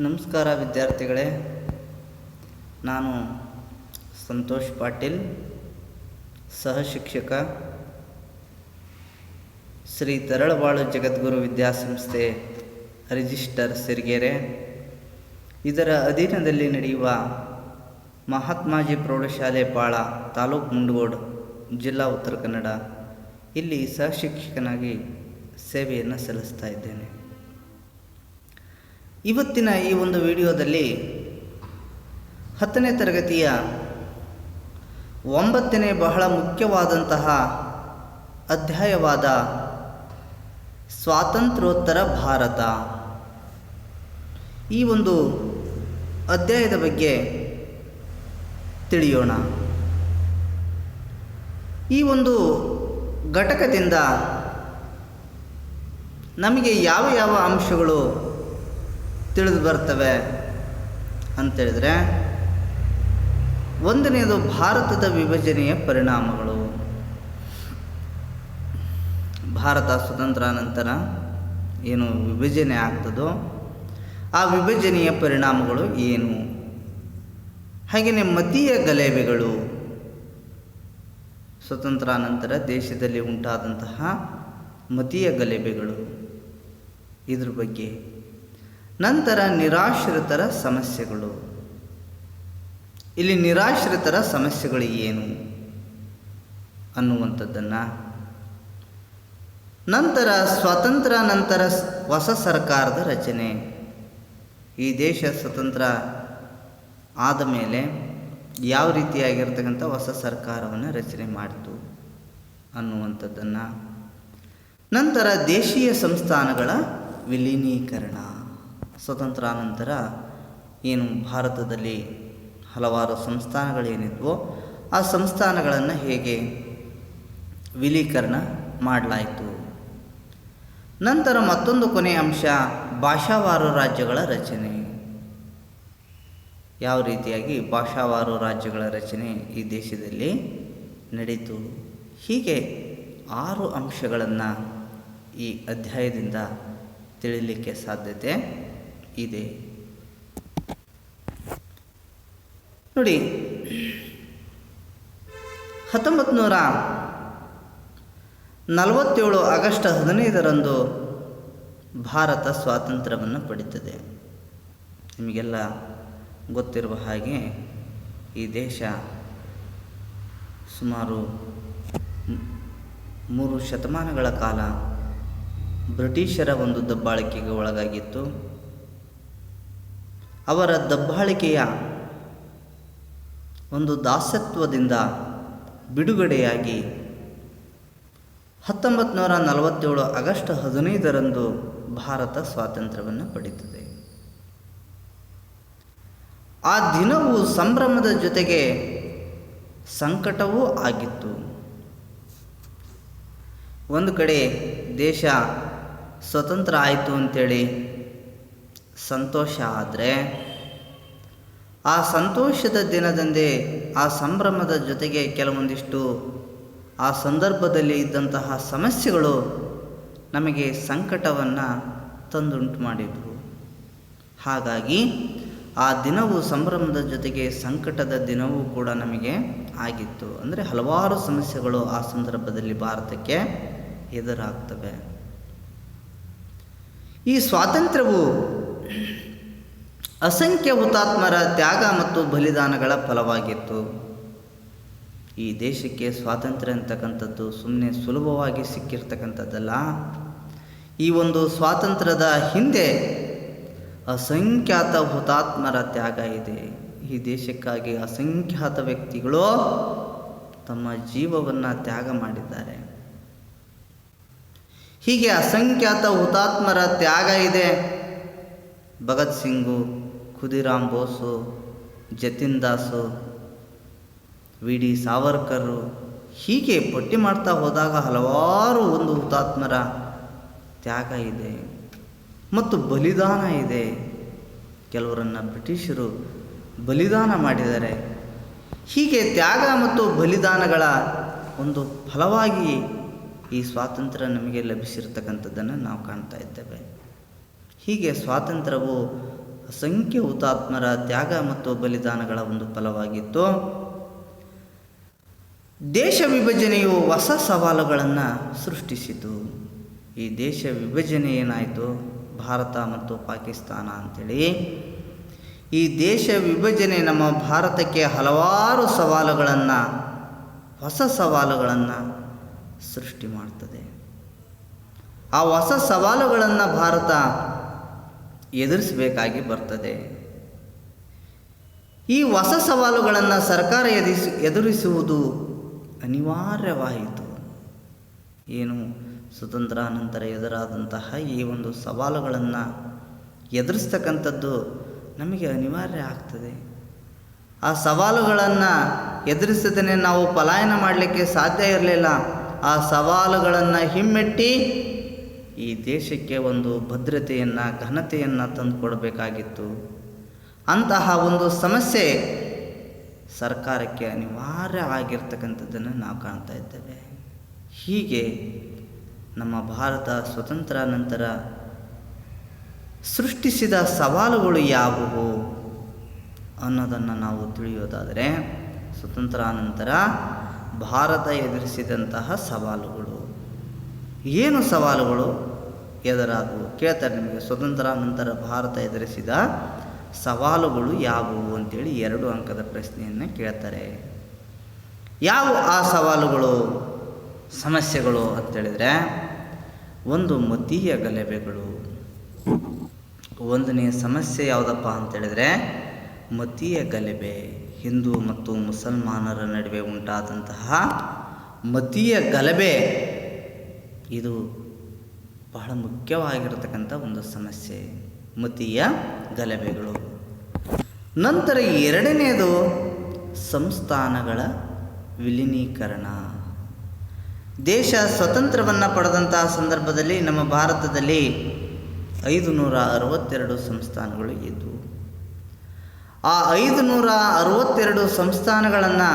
ನಮಸ್ಕಾರ ವಿದ್ಯಾರ್ಥಿಗಳೇ, ನಾನು ಸಂತೋಷ್ ಪಾಟೀಲ್, ಸಹ ಶಿಕ್ಷಕ, ಶ್ರೀ ತರಳಬಾಳು ಜಗದ್ಗುರು ವಿದ್ಯಾಸಂಸ್ಥೆ ರಿಜಿಸ್ಟರ್ ಸಿರಿಗೆರೆ. ಇದರ ಅಧೀನದಲ್ಲಿ ನಡೆಯುವ ಮಹಾತ್ಮಾಜಿ ಪ್ರೌಢಶಾಲೆ ಪಾಳ, ತಾಲೂಕು ಮುಂಡಗೋಡು, ಜಿಲ್ಲಾ ಉತ್ತರ ಕನ್ನಡ, ಇಲ್ಲಿ ಸಹ ಶಿಕ್ಷಕನಾಗಿ ಸೇವೆಯನ್ನು ಸಲ್ಲಿಸ್ತಾ ಇದ್ದೇನೆ. ಇವತ್ತಿನ ಈ ಒಂದು ವಿಡಿಯೋದಲ್ಲಿ 10ನೇ ತರಗತಿಯ 9ನೇ ಬಹಳ ಮುಖ್ಯವಾದಂತಹ ಅಧ್ಯಾಯವಾದ ಸ್ವಾತಂತ್ರ್ಯೋತ್ತರ ಭಾರತ, ಈ ಒಂದು ಅಧ್ಯಾಯದ ಬಗ್ಗೆ ತಿಳಿಯೋಣ. ಈ ಒಂದು ಘಟಕದಿಂದ ನಮಗೆ ಯಾವ ಯಾವ ಅಂಶಗಳು ತಿಳಿದು ಬರ್ತವೆ ಅಂತೇಳಿದರೆ, ಒಂದನೆಯದು ಭಾರತದ ವಿಭಜನೆಯ ಪರಿಣಾಮಗಳು. ಭಾರತ ಸ್ವತಂತ್ರ ನಂತರ ಏನು ವಿಭಜನೆ ಆಗ್ತದೋ ಆ ವಿಭಜನೆಯ ಪರಿಣಾಮಗಳು ಏನು, ಹಾಗೆಯೇ ಮತೀಯ ಗಲಭೆಗಳು, ಸ್ವತಂತ್ರ ನಂತರ ದೇಶದಲ್ಲಿ ಉಂಟಾದಂತಹ ಮತೀಯ ಗಲಭೆಗಳು, ಇದ್ರ ಬಗ್ಗೆ. ನಂತರ ನಿರಾಶ್ರಿತರ ಸಮಸ್ಯೆಗಳು. ಇಲ್ಲಿ ನಿರಾಶ್ರಿತರ ಸಮಸ್ಯೆಗಳು ಏನು ಅನ್ನುವಂಥದ್ದನ್ನು. ನಂತರ ಸ್ವಾತಂತ್ರ್ಯ ನಂತರ ಹೊಸ ಸರ್ಕಾರದ ರಚನೆ. ಈ ದೇಶ ಸ್ವತಂತ್ರ ಆದ ಮೇಲೆ ಯಾವ ರೀತಿಯಾಗಿರ್ತಕ್ಕಂಥ ಹೊಸ ಸರ್ಕಾರವನ್ನು ರಚನೆ ಮಾಡಿತು ಅನ್ನುವಂಥದ್ದನ್ನು. ನಂತರ ದೇಶೀಯ ಸಂಸ್ಥಾನಗಳ ವಿಲೀನೀಕರಣ. ಸ್ವತಂತ್ರ ನಂತರ ಏನು ಭಾರತದಲ್ಲಿ ಹಲವಾರು ಸಂಸ್ಥಾನಗಳೇನಿದ್ವೋ ಆ ಸಂಸ್ಥಾನಗಳನ್ನು ಹೇಗೆ ವಿಲೀಕರಣ ಮಾಡಲಾಯಿತು. ನಂತರ ಮತ್ತೊಂದು ಕೊನೆಯ ಅಂಶ ಭಾಷಾವಾರು ರಾಜ್ಯಗಳ ರಚನೆ. ಯಾವ ರೀತಿಯಾಗಿ ಭಾಷಾವಾರು ರಾಜ್ಯಗಳ ರಚನೆ ಈ ದೇಶದಲ್ಲಿ ನಡೀತು. ಹೀಗೆ 6 ಅಂಶಗಳನ್ನು ಈ ಅಧ್ಯಾಯದಿಂದ ತಿಳಿಲಿಕ್ಕೆ ಸಾಧ್ಯತೆ ಇದೆ. ನೋಡಿ, 1947 ಆಗಸ್ಟ್ 15ರಂದು ಭಾರತ ಸ್ವಾತಂತ್ರ್ಯವನ್ನು ಪಡೀತದೆ. ನಿಮಗೆಲ್ಲ ಗೊತ್ತಿರುವ ಹಾಗೆ ಈ ದೇಶ ಸುಮಾರು 3 ಶತಮಾನಗಳ ಕಾಲ ಬ್ರಿಟಿಷರ ಒಂದು ದಬ್ಬಾಳಿಕೆಗೆ ಒಳಗಾಗಿತ್ತು. ಅವರ ದಬ್ಬಾಳಿಕೆಯ ಒಂದು ದಾಸತ್ವದಿಂದ ಬಿಡುಗಡೆಯಾಗಿ 1947 ಆಗಸ್ಟ್ 15ರಂದು ಭಾರತ ಸ್ವಾತಂತ್ರ್ಯವನ್ನು ಪಡೀತದೆ. ಆ ದಿನವು ಸಂಭ್ರಮದ ಜೊತೆಗೆ ಸಂಕಟವೂ ಆಗಿತ್ತು. ಒಂದು ಕಡೆ ದೇಶ ಸ್ವತಂತ್ರ ಆಯಿತು ಅಂತೇಳಿ ಸಂತೋಷ ಆದರೆ, ಆ ಸಂತೋಷದ ದಿನದಂದೇ ಆ ಸಂಭ್ರಮದ ಜೊತೆಗೆ ಕೆಲವೊಂದಿಷ್ಟು ಆ ಸಂದರ್ಭದಲ್ಲಿ ಇದ್ದಂತಹ ಸಮಸ್ಯೆಗಳು ನಮಗೆ ಸಂಕಟವನ್ನು ತಂದುಂಟು ಮಾಡಿದವು. ಹಾಗಾಗಿ ಆ ದಿನವು ಸಂಭ್ರಮದ ಜೊತೆಗೆ ಸಂಕಟದ ದಿನವೂ ಕೂಡ ನಮಗೆ ಆಗಿತ್ತು. ಅಂದರೆ ಹಲವಾರು ಸಮಸ್ಯೆಗಳು ಆ ಸಂದರ್ಭದಲ್ಲಿ ಭಾರತಕ್ಕೆ ಎದುರಾಗ್ತವೆ. ಈ ಸ್ವಾತಂತ್ರ್ಯವು ಅಸಂಖ್ಯ ಹುತಾತ್ಮರ ತ್ಯಾಗ ಮತ್ತು ಬಲಿದಾನಗಳ ಫಲವಾಗಿತ್ತು. ಈ ದೇಶಕ್ಕೆ ಸ್ವಾತಂತ್ರ್ಯ ಅಂತಕ್ಕಂಥದ್ದು ಸುಮ್ಮನೆ ಸುಲಭವಾಗಿ ಸಿಕ್ಕಿರ್ತಕ್ಕಂಥದ್ದಲ್ಲ. ಈ ಒಂದು ಸ್ವಾತಂತ್ರ್ಯದ ಹಿಂದೆ ಅಸಂಖ್ಯಾತ ಹುತಾತ್ಮರ ತ್ಯಾಗ ಇದೆ. ಈ ದೇಶಕ್ಕಾಗಿ ಅಸಂಖ್ಯಾತ ವ್ಯಕ್ತಿಗಳು ತಮ್ಮ ಜೀವವನ್ನು ತ್ಯಾಗ ಮಾಡಿದ್ದಾರೆ. ಹೀಗೆ ಅಸಂಖ್ಯಾತ ಹುತಾತ್ಮರ ತ್ಯಾಗ ಇದೆ. ಭಗತ್ ಸಿಂಗು, ಖುದಿರಾಮ್ ಬೋಸು, ಜತಿನ್ ದಾಸು, ವಿ ಡಿ ಸಾವರ್ಕರು, ಹೀಗೆ ಪಟ್ಟಿ ಮಾಡ್ತಾ ಹೋದಾಗ ಹಲವಾರು ಒಂದು ಹುತಾತ್ಮರ ತ್ಯಾಗ ಇದೆ ಮತ್ತು ಬಲಿದಾನ ಇದೆ. ಕೆಲವರನ್ನು ಬ್ರಿಟಿಷರು ಬಲಿದಾನ ಮಾಡಿದ್ದಾರೆ. ಹೀಗೆ ತ್ಯಾಗ ಮತ್ತು ಬಲಿದಾನಗಳ ಒಂದು ಫಲವಾಗಿ ಈ ಸ್ವಾತಂತ್ರ್ಯ ನಮಗೆ ಲಭಿಸಿರ್ತಕ್ಕಂಥದ್ದನ್ನು ನಾವು ಕಾಣ್ತಾ ಇದ್ದೇವೆ. ಹೀಗೆ ಸ್ವಾತಂತ್ರ್ಯವು ಅಸಂಖ್ಯ ಹುತಾತ್ಮರ ತ್ಯಾಗ ಮತ್ತು ಬಲಿದಾನಗಳ ಒಂದು ಫಲವಾಗಿತ್ತು. ದೇಶ ವಿಭಜನೆಯು ಹೊಸ ಸವಾಲುಗಳನ್ನು ಸೃಷ್ಟಿಸಿತು. ಈ ದೇಶ ವಿಭಜನೆ ಏನಾಯಿತು, ಭಾರತ ಮತ್ತು ಪಾಕಿಸ್ತಾನ ಅಂಥೇಳಿ. ಈ ದೇಶ ವಿಭಜನೆ ನಮ್ಮ ಭಾರತಕ್ಕೆ ಹಲವಾರು ಸವಾಲುಗಳನ್ನು, ಹೊಸ ಸವಾಲುಗಳನ್ನು ಸೃಷ್ಟಿ ಮಾಡ್ತದೆ. ಆ ಹೊಸ ಸವಾಲುಗಳನ್ನು ಭಾರತ ಎದುರಿಸಬೇಕಾಗಿ ಬರ್ತದೆ. ಈ ಹೊಸ ಸವಾಲುಗಳನ್ನು ಸರ್ಕಾರ ಎದುರಿಸುವುದು ಅನಿವಾರ್ಯವಾಯಿತು. ಏನು, ಸ್ವತಂತ್ರಾನಂತರ ಎದುರಾದಂತಹ ಈ ಒಂದು ಸವಾಲುಗಳನ್ನು ಎದುರಿಸ್ತಕ್ಕಂಥದ್ದು ನಮಗೆ ಅನಿವಾರ್ಯ ಆಗ್ತದೆ. ಆ ಸವಾಲುಗಳನ್ನು ಎದುರಿಸದೇ ನಾವು ಪಲಾಯನ ಮಾಡಲಿಕ್ಕೆ ಸಾಧ್ಯ ಇರಲಿಲ್ಲ. ಆ ಸವಾಲುಗಳನ್ನು ಹಿಮ್ಮೆಟ್ಟಿ ಈ ದೇಶಕ್ಕೆ ಒಂದು ಭದ್ರತೆಯನ್ನು, ಘನತೆಯನ್ನು ತಂದುಕೊಡಬೇಕಾಗಿತ್ತು. ಅಂತಹ ಒಂದು ಸಮಸ್ಯೆ ಸರ್ಕಾರಕ್ಕೆ ಅನಿವಾರ್ಯ ಆಗಿರ್ತಕ್ಕಂಥದ್ದನ್ನು ನಾವು ಕಾಣ್ತಾ ಇದ್ದೇವೆ. ಹೀಗೆ ನಮ್ಮ ಭಾರತ ಸ್ವತಂತ್ರ ನಂತರ ಸೃಷ್ಟಿಸಿದ ಸವಾಲುಗಳು ಯಾವುವು ಅನ್ನೋದನ್ನು ನಾವು ತಿಳಿಯೋದಾದರೆ, ಸ್ವತಂತ್ರಾನಂತರ ಭಾರತ ಎದುರಿಸಿದಂತಹ ಸವಾಲುಗಳು ಏನು, ಸವಾಲುಗಳು ಎದುರಾದವು ಕೇಳ್ತಾರೆ ನಿಮಗೆ. ಸ್ವತಂತ್ರಾನಂತರ ಭಾರತ ಎದುರಿಸಿದ ಸವಾಲುಗಳು ಯಾವುವು ಅಂತೇಳಿ 2 ಅಂಕದ ಪ್ರಶ್ನೆಯನ್ನು ಕೇಳ್ತಾರೆ. ಯಾವ ಆ ಸವಾಲುಗಳು, ಸಮಸ್ಯೆಗಳು ಅಂತೇಳಿದರೆ, ಒಂದು ಮತೀಯ ಗಲಭೆಗಳು. ಒಂದನೆಯ ಸಮಸ್ಯೆ ಯಾವುದಪ್ಪ ಅಂತೇಳಿದರೆ ಮತೀಯ ಗಲಭೆ. ಹಿಂದೂ ಮತ್ತು ಮುಸಲ್ಮಾನರ ನಡುವೆ ಉಂಟಾದಂತಹ ಮತೀಯ ಗಲಭೆ ಇದು ಬಹಳ ಮುಖ್ಯವಾಗಿರತಕ್ಕಂಥ ಒಂದು ಸಮಸ್ಯೆ, ಮತೀಯ ಗಲಭೆಗಳು. ನಂತರ 2ನೇದು ಸಂಸ್ಥಾನಗಳ ವಿಲೀನೀಕರಣ. ದೇಶ ಸ್ವತಂತ್ರವನ್ನು ಪಡೆದಂತಹ ಸಂದರ್ಭದಲ್ಲಿ ನಮ್ಮ ಭಾರತದಲ್ಲಿ 562 ಸಂಸ್ಥಾನಗಳು ಇದ್ದವು. ಆ 562 ಸಂಸ್ಥಾನಗಳನ್ನು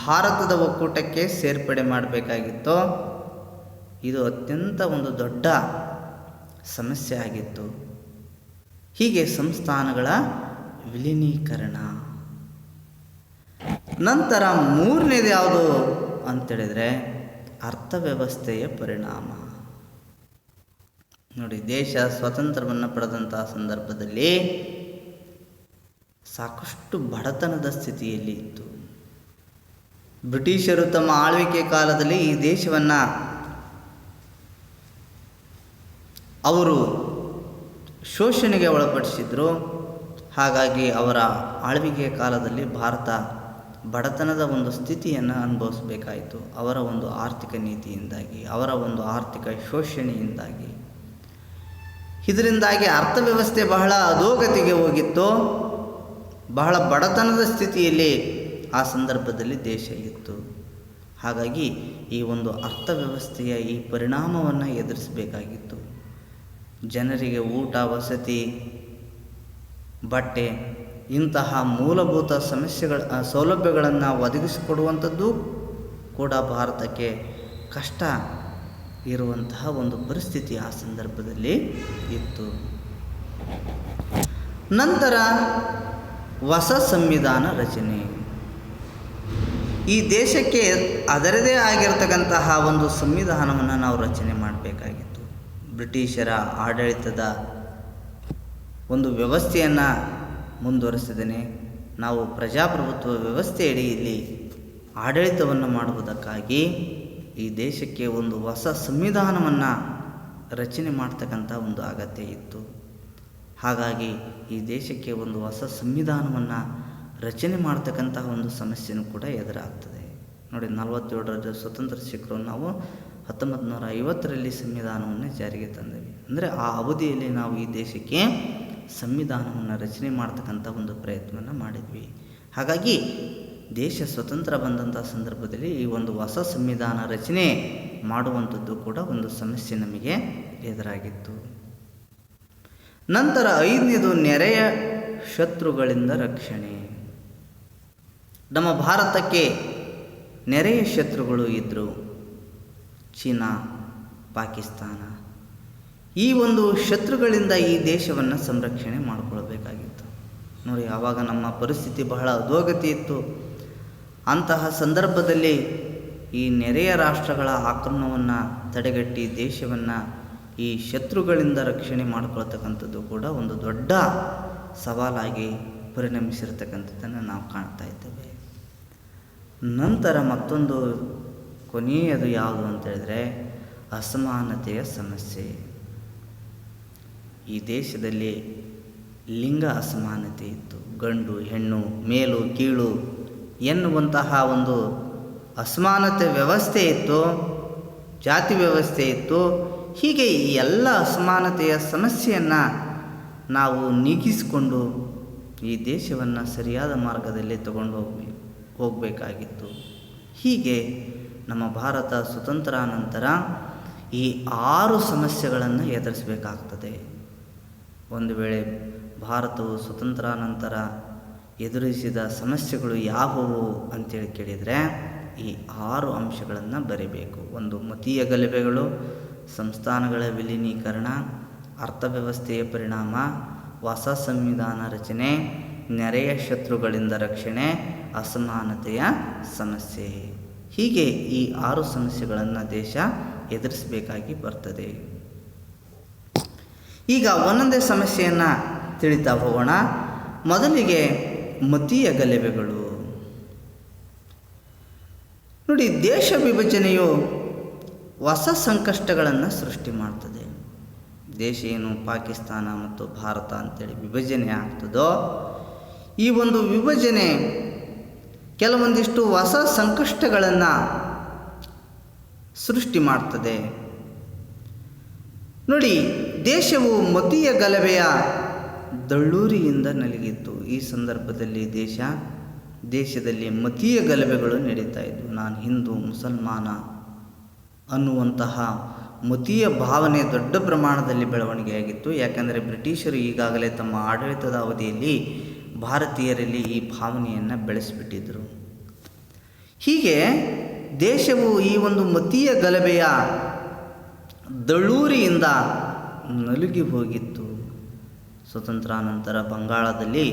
ಭಾರತದ ಒಕ್ಕೂಟಕ್ಕೆ ಸೇರ್ಪಡೆ ಮಾಡಬೇಕಾಗಿತ್ತು. ಇದು ಅತ್ಯಂತ ಒಂದು ದೊಡ್ಡ ಸಮಸ್ಯೆ ಆಗಿತ್ತು. ಹೀಗೆ ಸಂಸ್ಥಾನಗಳ ವಿಲೀನೀಕರಣ. ನಂತರ 3ನೇದು ಯಾವುದು ಅಂತೇಳಿದರೆ ಅರ್ಥವ್ಯವಸ್ಥೆಯ ಪರಿಣಾಮ. ನೋಡಿ, ದೇಶ ಸ್ವಾತಂತ್ರ್ಯವನ್ನು ಪಡೆದಂತಹ ಸಂದರ್ಭದಲ್ಲಿ ಸಾಕಷ್ಟು ಬಡತನದ ಸ್ಥಿತಿಯಲ್ಲಿ ಇತ್ತು. ಬ್ರಿಟಿಷರು ತಮ್ಮ ಆಳ್ವಿಕೆ ಕಾಲದಲ್ಲಿ ಈ ದೇಶವನ್ನು ಅವರು ಶೋಷಣೆಗೆ ಒಳಪಡಿಸಿದರು. ಹಾಗಾಗಿ ಅವರ ಆಳ್ವಿಕೆಯ ಕಾಲದಲ್ಲಿ ಭಾರತ ಬಡತನದ ಒಂದು ಸ್ಥಿತಿಯನ್ನು ಅನುಭವಿಸಬೇಕಾಯಿತು. ಅವರ ಒಂದು ಆರ್ಥಿಕ ನೀತಿಯಿಂದಾಗಿ, ಅವರ ಒಂದು ಆರ್ಥಿಕ ಶೋಷಣೆಯಿಂದಾಗಿ. ಇದರಿಂದಾಗಿ ಅರ್ಥವ್ಯವಸ್ಥೆ ಬಹಳ ಅಧೋಗತಿಗೆ ಹೋಗಿತ್ತು. ಬಹಳ ಬಡತನದ ಸ್ಥಿತಿಯಲ್ಲಿ ಆ ಸಂದರ್ಭದಲ್ಲಿ ದೇಶ ಇತ್ತು. ಹಾಗಾಗಿ ಈ ಒಂದು ಅರ್ಥವ್ಯವಸ್ಥೆಯ ಈ ಪರಿಣಾಮವನ್ನು ಎದುರಿಸಬೇಕಾಗಿತ್ತು. ಜನರಿಗೆ ಊಟ, ವಸತಿ, ಬಟ್ಟೆ ಇಂತಹ ಮೂಲಭೂತ ಸೌಲಭ್ಯಗಳನ್ನು ಒದಗಿಸಿಕೊಡುವಂಥದ್ದು ಕೂಡ ಭಾರತಕ್ಕೆ ಕಷ್ಟ ಇರುವಂತಹ ಒಂದು ಪರಿಸ್ಥಿತಿ ಆ ಸಂದರ್ಭದಲ್ಲಿ ಇತ್ತು. ನಂತರ ಹೊಸ ಸಂವಿಧಾನ ರಚನೆ. ಈ ದೇಶಕ್ಕೆ ಅದರದೇ ಆಗಿರತಕ್ಕಂತಹ ಒಂದು ಸಂವಿಧಾನವನ್ನು ನಾವು ರಚನೆ ಮಾಡಬೇಕಾಗಿತ್ತು. ಬ್ರಿಟಿಷರ ಆಡಳಿತದ ಒಂದು ವ್ಯವಸ್ಥೆಯನ್ನು ಮುಂದುವರಿಸಿದ್ದೇನೆ ನಾವು ಪ್ರಜಾಪ್ರಭುತ್ವ ವ್ಯವಸ್ಥೆಯಡಿ ಇಲ್ಲಿ ಆಡಳಿತವನ್ನು ಮಾಡುವುದಕ್ಕಾಗಿ ಈ ದೇಶಕ್ಕೆ ಒಂದು ಹೊಸ ಸಂವಿಧಾನವನ್ನು ರಚನೆ ಮಾಡ್ತಕ್ಕಂಥ ಒಂದು ಅಗತ್ಯ ಇತ್ತು. ಹಾಗಾಗಿ ಈ ದೇಶಕ್ಕೆ ಒಂದು ಹೊಸ ಸಂವಿಧಾನವನ್ನು ರಚನೆ ಮಾಡ್ತಕ್ಕಂತಹ ಒಂದು ಸಮಸ್ಯೆನೂ ಕೂಡ ಎದುರಾಗ್ತದೆ. ನೋಡಿ, 47ರ ಸ್ವತಂತ್ರ ಸಿಕ್ಕರು ನಾವು 1950ರಲ್ಲಿ ಸಂವಿಧಾನವನ್ನು ಜಾರಿಗೆ ತಂದೆವು. ಅಂದರೆ ಆ ಅವಧಿಯಲ್ಲಿ ನಾವು ಈ ದೇಶಕ್ಕೆ ಸಂವಿಧಾನವನ್ನು ರಚನೆ ಮಾಡ್ತಕ್ಕಂಥ ಒಂದು ಪ್ರಯತ್ನವನ್ನು ಮಾಡಿದ್ವಿ. ಹಾಗಾಗಿ ದೇಶ ಸ್ವತಂತ್ರ ಬಂದಂಥ ಸಂದರ್ಭದಲ್ಲಿ ಈ ಒಂದು ಹೊಸ ಸಂವಿಧಾನ ರಚನೆ ಮಾಡುವಂಥದ್ದು ಕೂಡ ಒಂದು ಸಮಸ್ಯೆ ನಮಗೆ ಎದುರಾಗಿತ್ತು. ನಂತರ 5ನೇದು ನೆರೆಯ ಶತ್ರುಗಳಿಂದ ರಕ್ಷಣೆ. ನಮ್ಮ ಭಾರತಕ್ಕೆ ನೆರೆಯ ಶತ್ರುಗಳು ಇದ್ದರು. ಚೀನಾ, ಪಾಕಿಸ್ತಾನ. ಈ ಒಂದು ಶತ್ರುಗಳಿಂದ ಈ ದೇಶವನ್ನು ಸಂರಕ್ಷಣೆ ಮಾಡಿಕೊಳ್ಬೇಕಾಗಿತ್ತು. ನೋಡಿ, ಆವಾಗ ನಮ್ಮ ಪರಿಸ್ಥಿತಿ ಬಹಳ ಅಧೋಗತಿ ಇತ್ತು. ಅಂತಹ ಸಂದರ್ಭದಲ್ಲಿ ಈ ನೆರೆಯ ರಾಷ್ಟ್ರಗಳ ಆಕ್ರಮಣವನ್ನು ತಡೆಗಟ್ಟಿ ದೇಶವನ್ನು ಈ ಶತ್ರುಗಳಿಂದ ರಕ್ಷಣೆ ಮಾಡಿಕೊಳ್ತಕ್ಕಂಥದ್ದು ಕೂಡ ಒಂದು ದೊಡ್ಡ ಸವಾಲಾಗಿ ಪರಿಣಮಿಸಿರ್ತಕ್ಕಂಥದ್ದನ್ನು ನಾವು ಕಾಣ್ತಾ ಇದ್ದೇವೆ. ನಂತರ ಮತ್ತೊಂದು ಕೊನೆಯದು ಯಾವುದು ಅಂತೇಳಿದರೆ ಅಸಮಾನತೆಯ ಸಮಸ್ಯೆ. ಈ ದೇಶದಲ್ಲಿ ಲಿಂಗ ಅಸಮಾನತೆ ಇತ್ತು. ಗಂಡು ಹೆಣ್ಣು, ಮೇಲು ಕೀಳು ಎನ್ನುವಂತಹ ಒಂದು ಅಸಮಾನತೆ ವ್ಯವಸ್ಥೆ ಇತ್ತು, ಜಾತಿ ವ್ಯವಸ್ಥೆ ಇತ್ತು. ಹೀಗೆ ಈ ಎಲ್ಲ ಅಸಮಾನತೆಯ ಸಮಸ್ಯೆಯನ್ನು ನಾವು ನೀಗಿಸಿಕೊಂಡು ಈ ದೇಶವನ್ನು ಸರಿಯಾದ ಮಾರ್ಗದಲ್ಲಿ ತಗೊಂಡು ಹೋಗಬೇಕಾಗಿತ್ತು. ಹೀಗೆ ನಮ್ಮ ಭಾರತ ಸ್ವತಂತ್ರಾನಂತರ ಈ 6 ಸಮಸ್ಯೆಗಳನ್ನು ಎದುರಿಸಬೇಕಾಗ್ತದೆ. ಒಂದು ವೇಳೆ ಭಾರತವು ಸ್ವತಂತ್ರಾನಂತರ ಎದುರಿಸಿದ ಸಮಸ್ಯೆಗಳು ಯಾವುವು ಅಂತೇಳಿ ಕೇಳಿದರೆ ಈ 6 ಅಂಶಗಳನ್ನು ಬರೀಬೇಕು. ಒಂದು, ಮತೀಯ ಗಲಭೆಗಳು, ಸಂಸ್ಥಾನಗಳ ವಿಲೀನೀಕರಣ, ಅರ್ಥವ್ಯವಸ್ಥೆಯ ಪರಿಣಾಮ, ಹೊಸ ಸಂವಿಧಾನ ರಚನೆ, ನೆರೆಯ ಶತ್ರುಗಳಿಂದ ರಕ್ಷಣೆ, ಅಸಮಾನತೆಯ ಸಮಸ್ಯೆ. ಹೀಗೆ ಈ 6 ಸಮಸ್ಯೆಗಳನ್ನು ದೇಶ ಎದುರಿಸಬೇಕಾಗಿ ಬರ್ತದೆ. ಈಗ ಒಂದೊಂದೇ ಸಮಸ್ಯೆಯನ್ನು ತಿಳಿತಾ ಹೋಗೋಣ. ಮೊದಲಿಗೆ ಮತೀಯ ಗಲಭೆಗಳು. ನೋಡಿ, ದೇಶ ವಿಭಜನೆಯು ಹೊಸ ಸಂಕಷ್ಟಗಳನ್ನು ಸೃಷ್ಟಿ ಮಾಡ್ತದೆ. ದೇಶ ಏನು ಪಾಕಿಸ್ತಾನ ಮತ್ತು ಭಾರತ ಅಂತೇಳಿ ವಿಭಜನೆ ಆಗ್ತದೋ, ಈ ಒಂದು ವಿಭಜನೆ ಕೆಲವೊಂದಿಷ್ಟು ಹೊಸ ಸಂಕಷ್ಟಗಳನ್ನು ಸೃಷ್ಟಿ ಮಾಡ್ತದೆ. ನೋಡಿ, ದೇಶವು ಮತೀಯ ಗಲಭೆಯ ದಳ್ಳೂರಿಯಿಂದ ನಲಗಿತ್ತು. ಈ ಸಂದರ್ಭದಲ್ಲಿ ದೇಶದಲ್ಲಿ ಮತೀಯ ಗಲಭೆಗಳು ನಡೀತಾ ಇದ್ವು. ನಾನು ಹಿಂದೂ, ಮುಸಲ್ಮಾನ ಅನ್ನುವಂತಹ ಮತೀಯ ಭಾವನೆ ದೊಡ್ಡ ಪ್ರಮಾಣದಲ್ಲಿ ಬೆಳವಣಿಗೆಯಾಗಿತ್ತು. ಯಾಕೆಂದರೆ ಬ್ರಿಟಿಷರು ಈಗಾಗಲೇ ತಮ್ಮ ಆಡಳಿತದ ಅವಧಿಯಲ್ಲಿ ಭಾರತೀಯರಲ್ಲಿ ಈ ಭಾವನೆಯನ್ನು ಬೆಳೆಸಿಬಿಟ್ಟಿದ್ದರು. ಹೀಗೆ ದೇಶವು ಈ ಒಂದು ಮತೀಯ ಗಲಭೆಯ ದಳ್ಳೂರಿಯಿಂದ ನಲುಗಿ ಹೋಗಿತ್ತು. ಸ್ವತಂತ್ರಾನಂತರ ಬಂಗಾಳದಲ್ಲಿ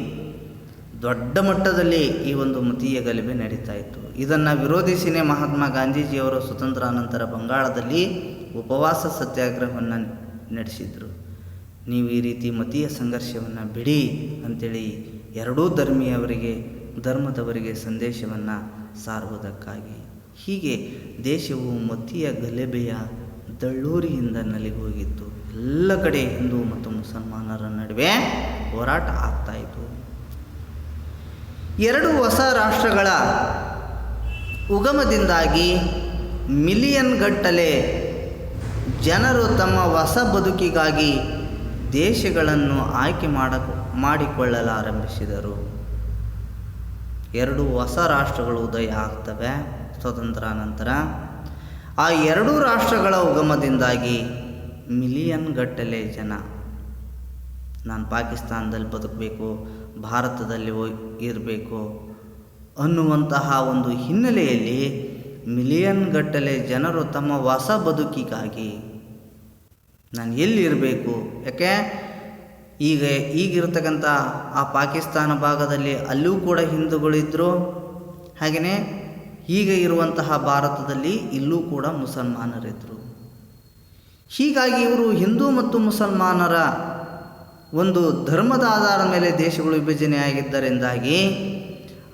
ದೊಡ್ಡ ಮಟ್ಟದಲ್ಲಿ ಈ ಒಂದು ಮತೀಯ ಗಲಭೆ ನಡೀತಾ ಇತ್ತು. ಇದನ್ನು ವಿರೋಧಿಸಿನೇ ಮಹಾತ್ಮ ಗಾಂಧೀಜಿಯವರು ಸ್ವತಂತ್ರಾನಂತರ ಬಂಗಾಳದಲ್ಲಿ ಉಪವಾಸ ಸತ್ಯಾಗ್ರಹವನ್ನು ನಡೆಸಿದರು. ನೀವು ಈ ರೀತಿ ಮತೀಯ ಸಂಘರ್ಷವನ್ನು ಬಿಡಿ ಅಂಥೇಳಿ ಎರಡೂ ಧರ್ಮದವರಿಗೆ ಸಂದೇಶವನ್ನು ಸಾರುವುದಕ್ಕಾಗಿ. ಹೀಗೆ ದೇಶವು ಮತೀಯ ಗಲಭೆಯ ದಳ್ಳೂರಿಯಿಂದ ನಲಿಗೋಗಿತ್ತು. ಎಲ್ಲ ಕಡೆ ಹಿಂದೂ ಮತ್ತು ಮುಸಲ್ಮಾನರ ನಡುವೆ ಹೋರಾಟ ಆಗ್ತಾಯಿತ್ತು. 2 ಹೊಸ ರಾಷ್ಟ್ರಗಳ ಉಗಮದಿಂದಾಗಿ ಮಿಲಿಯನ್ ಗಟ್ಟಲೆ ಜನರು ತಮ್ಮ ಹೊಸ ಬದುಕಿಗಾಗಿ ದೇಶಗಳನ್ನು ಆಯ್ಕೆ ಮಾಡಿಕೊಳ್ಳಲಾರಂಭಿಸಿದರು. 2 ಹೊಸ ರಾಷ್ಟ್ರಗಳು ಉದಯ ಆಗ್ತವೆ ಸ್ವತಂತ್ರಾನಂತರ. ಆ 2 ರಾಷ್ಟ್ರಗಳ ಉಗಮದಿಂದಾಗಿ ಮಿಲಿಯನ್ ಗಟ್ಟಲೆ ಜನ ನಾನು ಪಾಕಿಸ್ತಾನದಲ್ಲಿ ಬದುಕಬೇಕು, ಭಾರತದಲ್ಲಿ ಇರಬೇಕು ಅನ್ನುವಂತಹ ಒಂದು ಹಿನ್ನೆಲೆಯಲ್ಲಿ ಮಿಲಿಯನ್ ಗಟ್ಟಲೆ ಜನರು ತಮ್ಮ ಹೊಸ ಬದುಕಿಗಾಗಿ ನಾನು ಎಲ್ಲಿರಬೇಕು, ಯಾಕೆ ಈಗಿರ್ತಕ್ಕಂಥ ಆ ಪಾಕಿಸ್ತಾನ ಭಾಗದಲ್ಲಿ ಅಲ್ಲೂ ಕೂಡ ಹಿಂದೂಗಳಿದ್ದರು, ಹಾಗೆಯೇ ಈಗ ಇರುವಂತಹ ಭಾರತದಲ್ಲಿ ಇಲ್ಲೂ ಕೂಡ ಮುಸಲ್ಮಾನರಿದ್ದರು. ಹೀಗಾಗಿ ಇವರು ಹಿಂದೂ ಮತ್ತು ಮುಸಲ್ಮಾನರ ಒಂದು ಧರ್ಮದ ಆಧಾರದ ಮೇಲೆ ದೇಶಗಳು ವಿಭಜನೆಯಾಗಿದ್ದರಿಂದಾಗಿ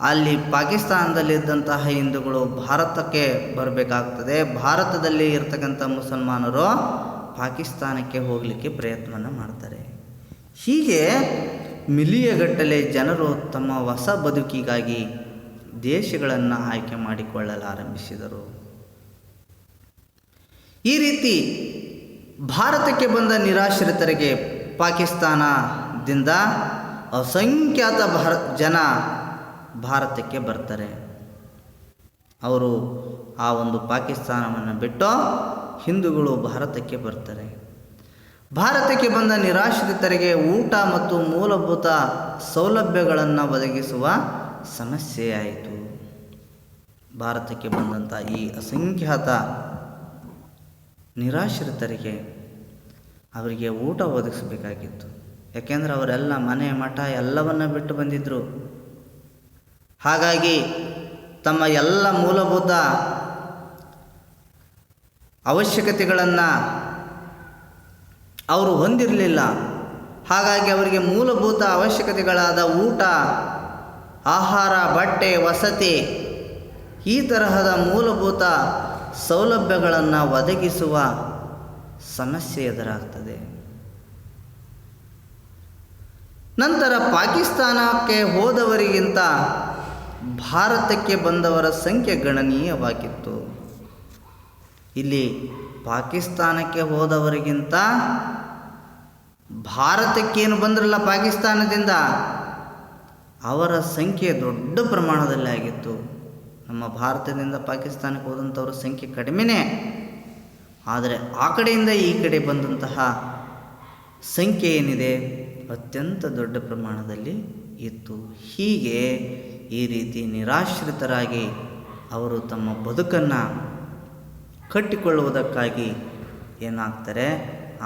ಅಲ್ಲಿ ಪಾಕಿಸ್ತಾನದಲ್ಲಿದ್ದಂತಹ ಹಿಂದೂಗಳು ಭಾರತಕ್ಕೆ ಬರಬೇಕಾಗ್ತದೆ, ಭಾರತದಲ್ಲಿ ಇರ್ತಕ್ಕಂಥ ಮುಸಲ್ಮಾನರು ಪಾಕಿಸ್ತಾನಕ್ಕೆ ಹೋಗಲಿಕ್ಕೆ ಪ್ರಯತ್ನವನ್ನು ಮಾಡ್ತಾರೆ. ಹೀಗೆ ಮಿಲಿಯಗಟ್ಟಲೆ ಜನರು ತಮ್ಮ ಹೊಸ ಬದುಕಿಗಾಗಿ ದೇಶಗಳನ್ನು ಆಯ್ಕೆ ಮಾಡಿಕೊಳ್ಳಲಾರಂಭಿಸಿದರು. ಈ ರೀತಿ ಭಾರತಕ್ಕೆ ಬಂದ ನಿರಾಶ್ರಿತರಿಗೆ ಪಾಕಿಸ್ತಾನದಿಂದ ಅಸಂಖ್ಯಾತ ಜನ ಭಾರತಕ್ಕೆ ಬರ್ತಾರೆ. ಅವರು ಆ ಒಂದು ಪಾಕಿಸ್ತಾನವನ್ನು ಬಿಟ್ಟು ಹಿಂದೂಗಳು ಭಾರತಕ್ಕೆ ಬರ್ತಾರೆ. ಭಾರತಕ್ಕೆ ಬಂದ ನಿರಾಶ್ರಿತರಿಗೆ ಊಟ ಮತ್ತು ಮೂಲಭೂತ ಸೌಲಭ್ಯಗಳನ್ನು ಒದಗಿಸುವ ಸಮಸ್ಯೆಯಾಯಿತು. ಭಾರತಕ್ಕೆ ಬಂದಂಥ ಈ ಅಸಂಖ್ಯಾತ ನಿರಾಶ್ರಿತರಿಗೆ ಅವರಿಗೆ ಊಟ ಒದಗಿಸಬೇಕಾಗಿತ್ತು. ಯಾಕೆಂದರೆ ಅವರೆಲ್ಲ ಮನೆ ಮಠ ಎಲ್ಲವನ್ನ ಬಿಟ್ಟು ಬಂದಿದ್ದರು. ಹಾಗಾಗಿ ತಮ್ಮ ಎಲ್ಲ ಮೂಲಭೂತ ಅವಶ್ಯಕತೆಗಳನ್ನು ಅವರು ಹೊಂದಿರಲಿಲ್ಲ. ಹಾಗಾಗಿ ಅವರಿಗೆ ಮೂಲಭೂತ ಅವಶ್ಯಕತೆಗಳಾದ ಊಟ, ಆಹಾರ, ಬಟ್ಟೆ, ವಸತಿ ಈ ತರಹದ ಮೂಲಭೂತ ಸೌಲಭ್ಯಗಳನ್ನು ಒದಗಿಸುವ ಸಮಸ್ಯೆ ಎದುರಾಗ್ತದೆ. ನಂತರ ಪಾಕಿಸ್ತಾನಕ್ಕೆ ಹೋದವರಿಗಿಂತ ಭಾರತಕ್ಕೆ ಬಂದವರ ಸಂಖ್ಯೆ ಗಣನೀಯವಾಗಿತ್ತು. ಇಲ್ಲಿ ಪಾಕಿಸ್ತಾನಕ್ಕೆ ಹೋದವರಿಗಿಂತ ಭಾರತಕ್ಕೇನು ಬಂದ್ರಲ್ಲ ಪಾಕಿಸ್ತಾನದಿಂದ, ಅವರ ಸಂಖ್ಯೆ ದೊಡ್ಡ ಪ್ರಮಾಣದಲ್ಲಿ ಆಗಿತ್ತು. ನಮ್ಮ ಭಾರತದಿಂದ ಪಾಕಿಸ್ತಾನಕ್ಕೆ ಹೋದಂಥವ್ರ ಸಂಖ್ಯೆ ಕಡಿಮೆನೇ, ಆದರೆ ಆ ಕಡೆಯಿಂದ ಈ ಕಡೆ ಬಂದಂತಹ ಸಂಖ್ಯೆ ಏನಿದೆ ಅತ್ಯಂತ ದೊಡ್ಡ ಪ್ರಮಾಣದಲ್ಲಿ ಇತ್ತು. ಹೀಗೆ ಈ ರೀತಿ ನಿರಾಶ್ರಿತರಾಗಿ ಅವರು ತಮ್ಮ ಬದುಕನ್ನು ಕಟ್ಟಿಕೊಳ್ಳುವುದಕ್ಕಾಗಿ ಏನಾಗ್ತಾರೆ,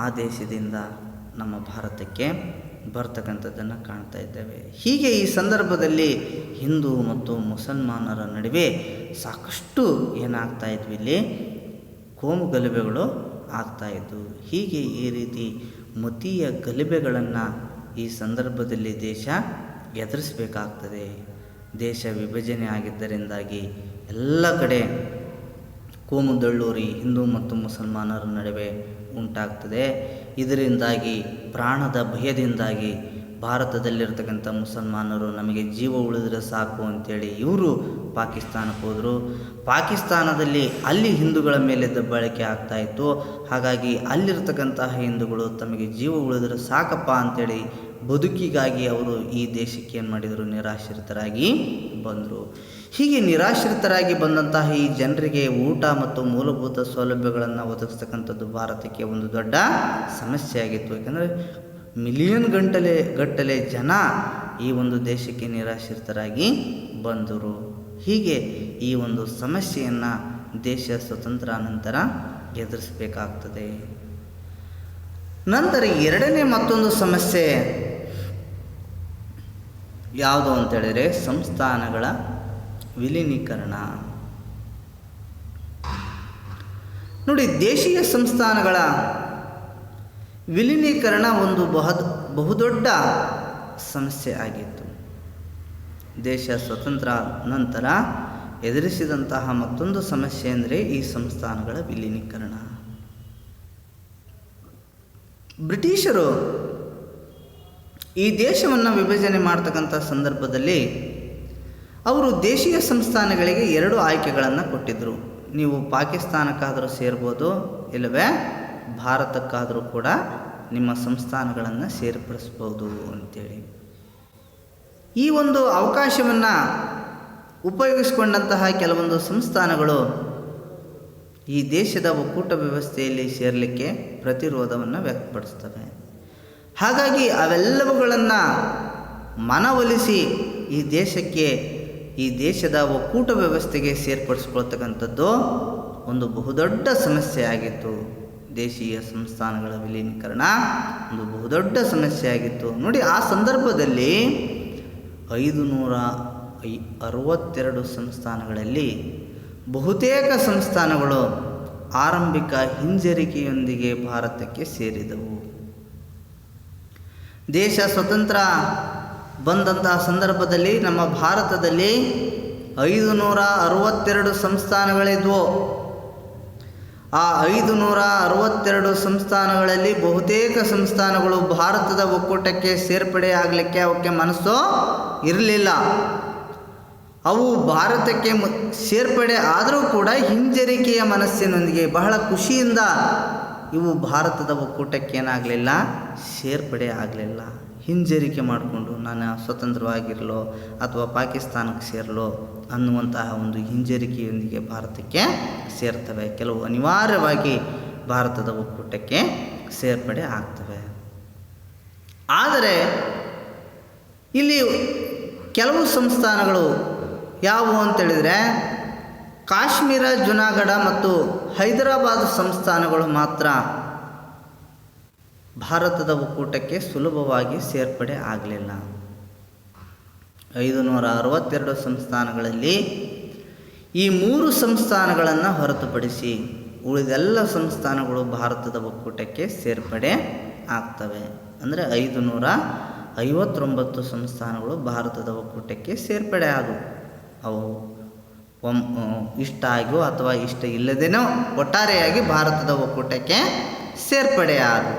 ಆ ದೇಶದಿಂದ ನಮ್ಮ ಭಾರತಕ್ಕೆ ಬರ್ತಕ್ಕಂಥದ್ದನ್ನು ಕಾಣ್ತಾ ಇದ್ದೇವೆ. ಹೀಗೆ ಈ ಸಂದರ್ಭದಲ್ಲಿ ಹಿಂದೂ ಮತ್ತು ಮುಸಲ್ಮಾನರ ನಡುವೆ ಸಾಕಷ್ಟು ಏನಾಗ್ತಾ ಇದ್ವಿ, ಇಲ್ಲಿ ಕೋಮು ಗಲಭೆಗಳು ಆಗ್ತಾಯಿದ್ವು. ಹೀಗೆ ಈ ರೀತಿ ಮತೀಯ ಗಲಭೆಗಳನ್ನು ಈ ಸಂದರ್ಭದಲ್ಲಿ ದೇಶ ಎದುರಿಸಬೇಕಾಗ್ತದೆ. ದೇಶ ವಿಭಜನೆ ಆಗಿದ್ದರಿಂದಾಗಿ ಎಲ್ಲ ಕಡೆ ಕೋಮು ದಳ್ಳೂರಿ ಹಿಂದೂ ಮತ್ತು ಮುಸಲ್ಮಾನರ ನಡುವೆ ಉಂಟಾಗ್ತದೆ. ಇದರಿಂದಾಗಿ ಪ್ರಾಣದ ಭಯದಿಂದಾಗಿ ಭಾರತದಲ್ಲಿರ್ತಕ್ಕಂಥ ಮುಸಲ್ಮಾನರು ನಮಗೆ ಜೀವ ಉಳಿದ್ರೆ ಸಾಕು ಅಂಥೇಳಿ ಇವರು ಪಾಕಿಸ್ತಾನಕ್ಕೆ ಹೋದರು. ಪಾಕಿಸ್ತಾನದಲ್ಲಿ ಅಲ್ಲಿ ಹಿಂದೂಗಳ ಮೇಲೆ ದಬ್ಬಾಳಿಕೆ ಆಗ್ತಾಯಿತ್ತು. ಹಾಗಾಗಿ ಅಲ್ಲಿರ್ತಕ್ಕಂತಹ ಹಿಂದೂಗಳು ತಮಗೆ ಜೀವ ಉಳಿದ್ರೆ ಸಾಕಪ್ಪ ಅಂಥೇಳಿ ಬದುಕಿಗಾಗಿ ಅವರು ಈ ದೇಶಕ್ಕೆ ಏನು ಮಾಡಿದರು, ನಿರಾಶ್ರಿತರಾಗಿ ಬಂದರು. ಹೀಗೆ ನಿರಾಶ್ರಿತರಾಗಿ ಬಂದಂತಹ ಈ ಜನರಿಗೆ ಊಟ ಮತ್ತು ಮೂಲಭೂತ ಸೌಲಭ್ಯಗಳನ್ನು ಒದಗಿಸ್ತಕ್ಕಂಥದ್ದು ಭಾರತಕ್ಕೆ ಒಂದು ದೊಡ್ಡ ಸಮಸ್ಯೆ ಆಗಿತ್ತು. ಯಾಕೆಂದರೆ ಮಿಲಿಯನ್ ಗಟ್ಟಲೆ ಜನ ಈ ಒಂದು ದೇಶಕ್ಕೆ ನಿರಾಶ್ರಿತರಾಗಿ ಬಂದರು. ಹೀಗೆ ಈ ಒಂದು ಸಮಸ್ಯೆಯನ್ನು ದೇಶ ಸ್ವತಂತ್ರ ನಂತರ ಎದುರಿಸಬೇಕಾಗ್ತದೆ. ನಂತರ ಎರಡನೇ ಮತ್ತೊಂದು ಸಮಸ್ಯೆ ಯಾವುದು ಅಂತೇಳಿದರೆ ಸಂಸ್ಥಾನಗಳ ವಿಲೀನೀಕರಣ. ನೋಡಿ, ದೇಶೀಯ ಸಂಸ್ಥಾನಗಳ ವಿಲೀನೀಕರಣ ಒಂದು ಬಹುದೊಡ್ಡ ಸಮಸ್ಯೆ ಆಗಿತ್ತು. ದೇಶ ಸ್ವತಂತ್ರ ನಂತರ ಎದುರಿಸಿದಂತಹ ಮತ್ತೊಂದು ಸಮಸ್ಯೆ ಅಂದರೆ ಈ ಸಂಸ್ಥಾನಗಳ ವಿಲೀನೀಕರಣ. ಬ್ರಿಟಿಷರು ಈ ದೇಶವನ್ನು ವಿಭಜನೆ ಮಾಡ್ತಕ್ಕಂಥ ಸಂದರ್ಭದಲ್ಲಿ ಅವರು ದೇಶೀಯ ಸಂಸ್ಥಾನಗಳಿಗೆ 2 ಆಯ್ಕೆಗಳನ್ನು ಕೊಟ್ಟಿದ್ದರು. ನೀವು ಪಾಕಿಸ್ತಾನಕ್ಕಾದರೂ ಸೇರ್ಬೋದು, ಇಲ್ಲವೇ ಭಾರತಕ್ಕಾದರೂ ಕೂಡ ನಿಮ್ಮ ಸಂಸ್ಥಾನಗಳನ್ನು ಸೇರ್ಪಡಿಸ್ಬೋದು ಅಂತೇಳಿ. ಈ ಒಂದು ಅವಕಾಶವನ್ನು ಉಪಯೋಗಿಸಿಕೊಂಡಂತಹ ಕೆಲವೊಂದು ಸಂಸ್ಥಾನಗಳು ಈ ದೇಶದ ಒಕ್ಕೂಟ ವ್ಯವಸ್ಥೆಯಲ್ಲಿ ಸೇರಲಿಕ್ಕೆ ಪ್ರತಿರೋಧವನ್ನು ವ್ಯಕ್ತಪಡಿಸ್ತವೆ. ಹಾಗಾಗಿ ಅವೆಲ್ಲವುಗಳನ್ನು ಮನವೊಲಿಸಿ ಈ ದೇಶದ ಒಕ್ಕೂಟ ವ್ಯವಸ್ಥೆಗೆ ಸೇರ್ಪಡಿಸ್ಕೊಳ್ತಕ್ಕಂಥದ್ದು ಒಂದು ಬಹುದೊಡ್ಡ ಸಮಸ್ಯೆ ಆಗಿತ್ತು. ದೇಶೀಯ ಸಂಸ್ಥಾನಗಳ ವಿಲೀನೀಕರಣ ಒಂದು ಬಹುದೊಡ್ಡ ಸಮಸ್ಯೆ ಆಗಿತ್ತು. ನೋಡಿ, ಆ ಸಂದರ್ಭದಲ್ಲಿ 562 ಸಂಸ್ಥಾನಗಳಲ್ಲಿ ಬಹುತೇಕ ಸಂಸ್ಥಾನಗಳು ಆರಂಭಿಕ ಹಿಂಜರಿಕೆಯೊಂದಿಗೆ ಭಾರತಕ್ಕೆ ಸೇರಿದವು. ದೇಶ ಸ್ವತಂತ್ರ ಬಂದಂತಹ ಸಂದರ್ಭದಲ್ಲಿ ನಮ್ಮ ಭಾರತದಲ್ಲಿ 562 ಸಂಸ್ಥಾನಗಳಿದ್ವು. ಆ 562 ಸಂಸ್ಥಾನಗಳಲ್ಲಿ ಬಹುತೇಕ ಸಂಸ್ಥಾನಗಳು ಭಾರತದ ಒಕ್ಕೂಟಕ್ಕೆ ಸೇರ್ಪಡೆ ಆಗಲಿಕ್ಕೆ ಅವಕ್ಕೆ ಮನಸ್ಸು ಇರಲಿಲ್ಲ. ಅವು ಭಾರತಕ್ಕೆ ಸೇರ್ಪಡೆ ಆದರೂ ಕೂಡ ಹಿಂಜರಿಕೆಯ ಮನಸ್ಸಿನೊಂದಿಗೆ ಬಹಳ ಖುಷಿಯಿಂದ ಇವು ಭಾರತದ ಒಕ್ಕೂಟಕ್ಕೆ ಏನಾಗಲಿಲ್ಲ, ಸೇರ್ಪಡೆ ಆಗಲಿಲ್ಲ. ಹಿಂಜರಿಕೆ ಮಾಡಿಕೊಂಡು ನಾನು ಸ್ವತಂತ್ರವಾಗಿರಲೋ ಅಥವಾ ಪಾಕಿಸ್ತಾನಕ್ಕೆ ಸೇರಲೋ ಅನ್ನುವಂತಹ ಒಂದು ಹಿಂಜರಿಕೆಯೊಂದಿಗೆ ಭಾರತಕ್ಕೆ ಸೇರ್ತವೆ. ಕೆಲವು ಅನಿವಾರ್ಯವಾಗಿ ಭಾರತದ ಒಕ್ಕೂಟಕ್ಕೆ ಸೇರ್ಪಡೆ ಆಗ್ತವೆ. ಆದರೆ ಇಲ್ಲಿ ಕೆಲವು ಸಂಸ್ಥಾನಗಳು ಯಾವುವು ಅಂತೇಳಿದರೆ ಕಾಶ್ಮೀರ, ಜುನಾಗಢ ಮತ್ತು ಹೈದರಾಬಾದ್ ಸಂಸ್ಥಾನಗಳು ಮಾತ್ರ ಭಾರತದ ಒಕ್ಕೂಟಕ್ಕೆ ಸುಲಭವಾಗಿ ಸೇರ್ಪಡೆ ಆಗಲಿಲ್ಲ. 562 ಸಂಸ್ಥಾನಗಳಲ್ಲಿ ಈ 3 ಸಂಸ್ಥಾನಗಳನ್ನು ಹೊರತುಪಡಿಸಿ ಉಳಿದೆಲ್ಲ ಸಂಸ್ಥಾನಗಳು ಭಾರತದ ಒಕ್ಕೂಟಕ್ಕೆ ಸೇರ್ಪಡೆ ಆಗ್ತವೆ. ಅಂದರೆ 559 ಸಂಸ್ಥಾನಗಳು ಭಾರತದ ಒಕ್ಕೂಟಕ್ಕೆ ಸೇರ್ಪಡೆ ಆದವು. ಅವು ಇಷ್ಟ ಆಗಿಯೋ ಅಥವಾ ಇಷ್ಟ ಇಲ್ಲದೇನೋ ಒಟ್ಟಾರೆಯಾಗಿ ಭಾರತದ ಒಕ್ಕೂಟಕ್ಕೆ ಸೇರ್ಪಡೆಯಾದವು.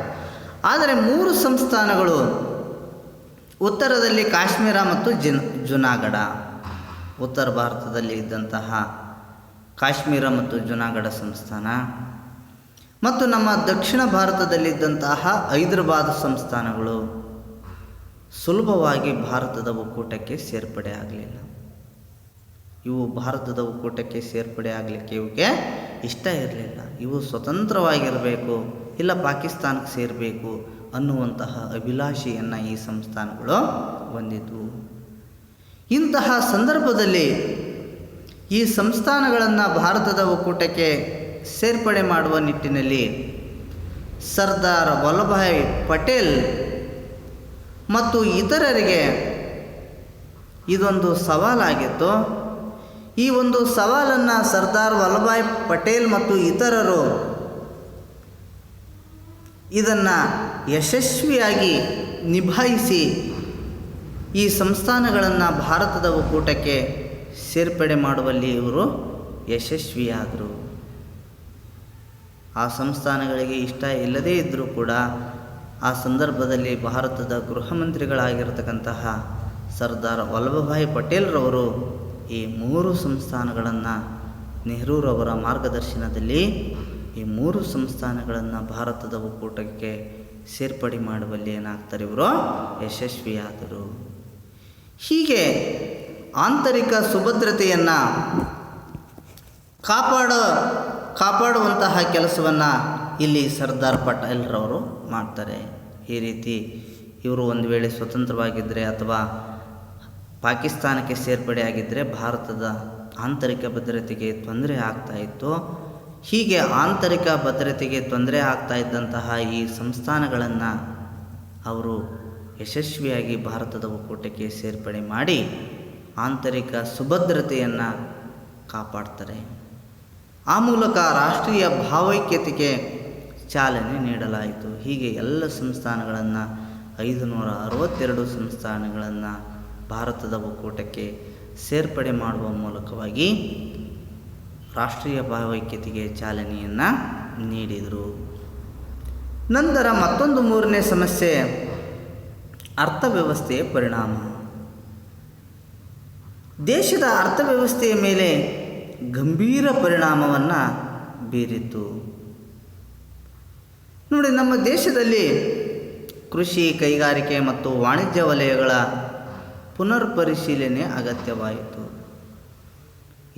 ಆದರೆ 3 ಸಂಸ್ಥಾನಗಳು ಉತ್ತರದಲ್ಲಿ ಕಾಶ್ಮೀರ ಮತ್ತು ಜುನಾಗಢ, ಉತ್ತರ ಭಾರತದಲ್ಲಿ ಇದ್ದಂತಹ ಕಾಶ್ಮೀರ ಮತ್ತು ಜುನಾಗಢ ಸಂಸ್ಥಾನ ಮತ್ತು ನಮ್ಮ ದಕ್ಷಿಣ ಭಾರತದಲ್ಲಿದ್ದಂತಹ ಹೈದರಾಬಾದ್ ಸಂಸ್ಥಾನಗಳು ಸುಲಭವಾಗಿ ಭಾರತದ ಒಕ್ಕೂಟಕ್ಕೆ ಸೇರ್ಪಡೆ ಆಗಲಿಲ್ಲ. ಇವು ಭಾರತದ ಒಕ್ಕೂಟಕ್ಕೆ ಸೇರ್ಪಡೆ ಆಗಲಿಕ್ಕೆ ಇವಕ್ಕೆ ಇಷ್ಟ ಇರಲಿಲ್ಲ. ಇವು ಸ್ವತಂತ್ರವಾಗಿರಬೇಕು, ಇಲ್ಲ ಪಾಕಿಸ್ತಾನಕ್ಕೆ ಸೇರಬೇಕು ಅನ್ನುವಂತಹ ಅಭಿಲಾಷೆಯನ್ನು ಈ ಸಂಸ್ಥಾನಗಳು ಹೊಂದಿದ್ವು. ಇಂತಹ ಸಂದರ್ಭದಲ್ಲಿ ಈ ಸಂಸ್ಥಾನಗಳನ್ನು ಭಾರತದ ಒಕ್ಕೂಟಕ್ಕೆ ಸೇರ್ಪಡೆ ಮಾಡುವ ನಿಟ್ಟಿನಲ್ಲಿ ಸರ್ದಾರ್ ವಲ್ಲಭಭಾಯ್ ಪಟೇಲ್ ಮತ್ತು ಇತರರಿಗೆ ಇದೊಂದು ಸವಾಲಾಗಿತ್ತು. ಈ ಒಂದು ಸವಾಲನ್ನು ಸರ್ದಾರ್ ವಲ್ಲಭಭಾಯ್ ಪಟೇಲ್ ಮತ್ತು ಇತರರು ಇದನ್ನು ಯಶಸ್ವಿಯಾಗಿ ನಿಭಾಯಿಸಿ ಈ ಸಂಸ್ಥಾನಗಳನ್ನು ಭಾರತದ ಒಕ್ಕೂಟಕ್ಕೆ ಸೇರ್ಪಡೆ ಮಾಡುವಲ್ಲಿ ಇವರು ಯಶಸ್ವಿಯಾದರು. ಆ ಸಂಸ್ಥಾನಗಳಿಗೆ ಇಷ್ಟ ಇಲ್ಲದೇ ಇದ್ದರೂ ಕೂಡ ಆ ಸಂದರ್ಭದಲ್ಲಿ ಭಾರತದ ಗೃಹ ಮಂತ್ರಿಗಳಾಗಿರತಕ್ಕಂತಹ ಸರ್ದಾರ್ ವಲ್ಲಭಭಾಯ್ ಪಟೇಲ್ರವರು ಈ 3 ಸಂಸ್ಥಾನಗಳನ್ನು ನೆಹರೂರವರ ಮಾರ್ಗದರ್ಶನದಲ್ಲಿ ಈ 3 ಸಂಸ್ಥಾನಗಳನ್ನು ಭಾರತದ ಒಕ್ಕೂಟಕ್ಕೆ ಸೇರ್ಪಡೆ ಮಾಡುವಲ್ಲಿ ಏನಾಗ್ತಾರೆ, ಇವರು ಯಶಸ್ವಿಯಾದರು. ಹೀಗೆ ಆಂತರಿಕ ಸುಭದ್ರತೆಯನ್ನು ಕಾಪಾಡುವಂತಹ ಕೆಲಸವನ್ನು ಇಲ್ಲಿ ಸರ್ದಾರ್ ಪಟೇಲ್ರವರು ಮಾಡ್ತಾರೆ. ಈ ರೀತಿ ಇವರು ಒಂದು ವೇಳೆ ಸ್ವತಂತ್ರವಾಗಿದ್ದರೆ ಅಥವಾ ಪಾಕಿಸ್ತಾನಕ್ಕೆ ಸೇರ್ಪಡೆ ಆಗಿದ್ದರೆ ಭಾರತದ ಆಂತರಿಕ ಭದ್ರತೆಗೆ ತೊಂದರೆ ಆಗ್ತಾಯಿತ್ತು. ಹೀಗೆ ಆಂತರಿಕ ಭದ್ರತೆಗೆ ತೊಂದರೆ ಆಗ್ತಾ ಇದ್ದಂತಹ ಈ ಸಂಸ್ಥಾನಗಳನ್ನು ಅವರು ಯಶಸ್ವಿಯಾಗಿ ಭಾರತದ ಒಕ್ಕೂಟಕ್ಕೆ ಸೇರ್ಪಡೆ ಮಾಡಿ ಆಂತರಿಕ ಸುಭದ್ರತೆಯನ್ನು ಕಾಪಾಡ್ತಾರೆ. ಆ ಮೂಲಕ ರಾಷ್ಟ್ರೀಯ ಭಾವೈಕ್ಯತೆಗೆ ಚಾಲನೆ ನೀಡಲಾಯಿತು. ಹೀಗೆ ಎಲ್ಲ ಸಂಸ್ಥಾನಗಳನ್ನು 562 ಸಂಸ್ಥಾನಗಳನ್ನು ಭಾರತದ ಒಕ್ಕೂಟಕ್ಕೆ ಸೇರ್ಪಡೆ ಮಾಡುವ ಮೂಲಕವಾಗಿ ರಾಷ್ಟ್ರೀಯ ಭಾವೈಕ್ಯತೆಗೆ ಚಾಲನೆಯನ್ನು ನೀಡಿದರು. ನಂತರ ಮತ್ತೊಂದು 3ನೇ ಸಮಸ್ಯೆ ಅರ್ಥವ್ಯವಸ್ಥೆಯ ಪರಿಣಾಮ. ದೇಶದ ಅರ್ಥವ್ಯವಸ್ಥೆಯ ಮೇಲೆ ಗಂಭೀರ ಪರಿಣಾಮವನ್ನು ಬೀರಿತು. ನೋಡಿ, ನಮ್ಮ ದೇಶದಲ್ಲಿ ಕೃಷಿ, ಕೈಗಾರಿಕೆ ಮತ್ತು ವಾಣಿಜ್ಯ ವಲಯಗಳ ಪುನರ್ ಪರಿಶೀಲನೆ ಅಗತ್ಯವಾಯಿತು.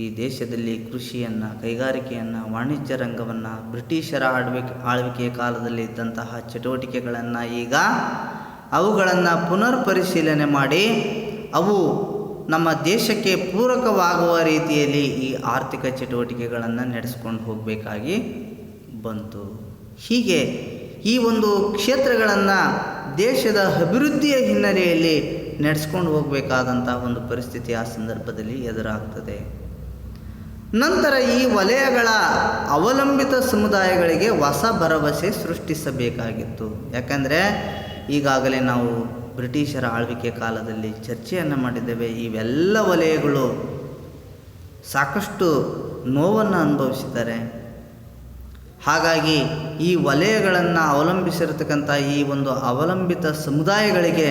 ಈ ದೇಶದಲ್ಲಿ ಕೃಷಿಯನ್ನು, ಕೈಗಾರಿಕೆಯನ್ನು, ವಾಣಿಜ್ಯ ರಂಗವನ್ನು ಬ್ರಿಟಿಷರ ಆಳ್ವಿಕೆಯ ಕಾಲದಲ್ಲಿ ಇದ್ದಂತಹ ಚಟುವಟಿಕೆಗಳನ್ನು ಈಗ ಅವುಗಳನ್ನು ಪುನರ್ ಪರಿಶೀಲನೆ ಮಾಡಿ ಅವು ನಮ್ಮ ದೇಶಕ್ಕೆ ಪೂರಕವಾಗುವ ರೀತಿಯಲ್ಲಿ ಈ ಆರ್ಥಿಕ ಚಟುವಟಿಕೆಗಳನ್ನು ನಡೆಸ್ಕೊಂಡು ಹೋಗಬೇಕಾಗಿ ಬಂತು. ಹೀಗೆ ಈ ಒಂದು ಕ್ಷೇತ್ರಗಳನ್ನು ದೇಶದ ಅಭಿವೃದ್ಧಿಯ ಹಿನ್ನೆಲೆಯಲ್ಲಿ ನಡೆಸ್ಕೊಂಡು ಹೋಗಬೇಕಾದಂಥ ಒಂದು ಪರಿಸ್ಥಿತಿ ಆ ಸಂದರ್ಭದಲ್ಲಿ ಎದುರಾಗ್ತದೆ. ನಂತರ ಈ ವಲಯಗಳ ಅವಲಂಬಿತ ಸಮುದಾಯಗಳಿಗೆ ಹೊಸ ಭರವಸೆ ಸೃಷ್ಟಿಸಬೇಕಾಗಿತ್ತು. ಯಾಕಂದರೆ ಈಗಾಗಲೇ ನಾವು ಬ್ರಿಟಿಷರ ಆಳ್ವಿಕೆ ಕಾಲದಲ್ಲಿ ಚರ್ಚೆಯನ್ನು ಮಾಡಿದ್ದೇವೆ. ಇವೆಲ್ಲ ವಲಯಗಳು ಸಾಕಷ್ಟು ನೋವನ್ನು ಅನುಭವಿಸಿದ್ದಾರೆ. ಹಾಗಾಗಿ ಈ ವಲಯಗಳನ್ನು ಅವಲಂಬಿಸಿರತಕ್ಕಂಥ ಈ ಒಂದು ಅವಲಂಬಿತ ಸಮುದಾಯಗಳಿಗೆ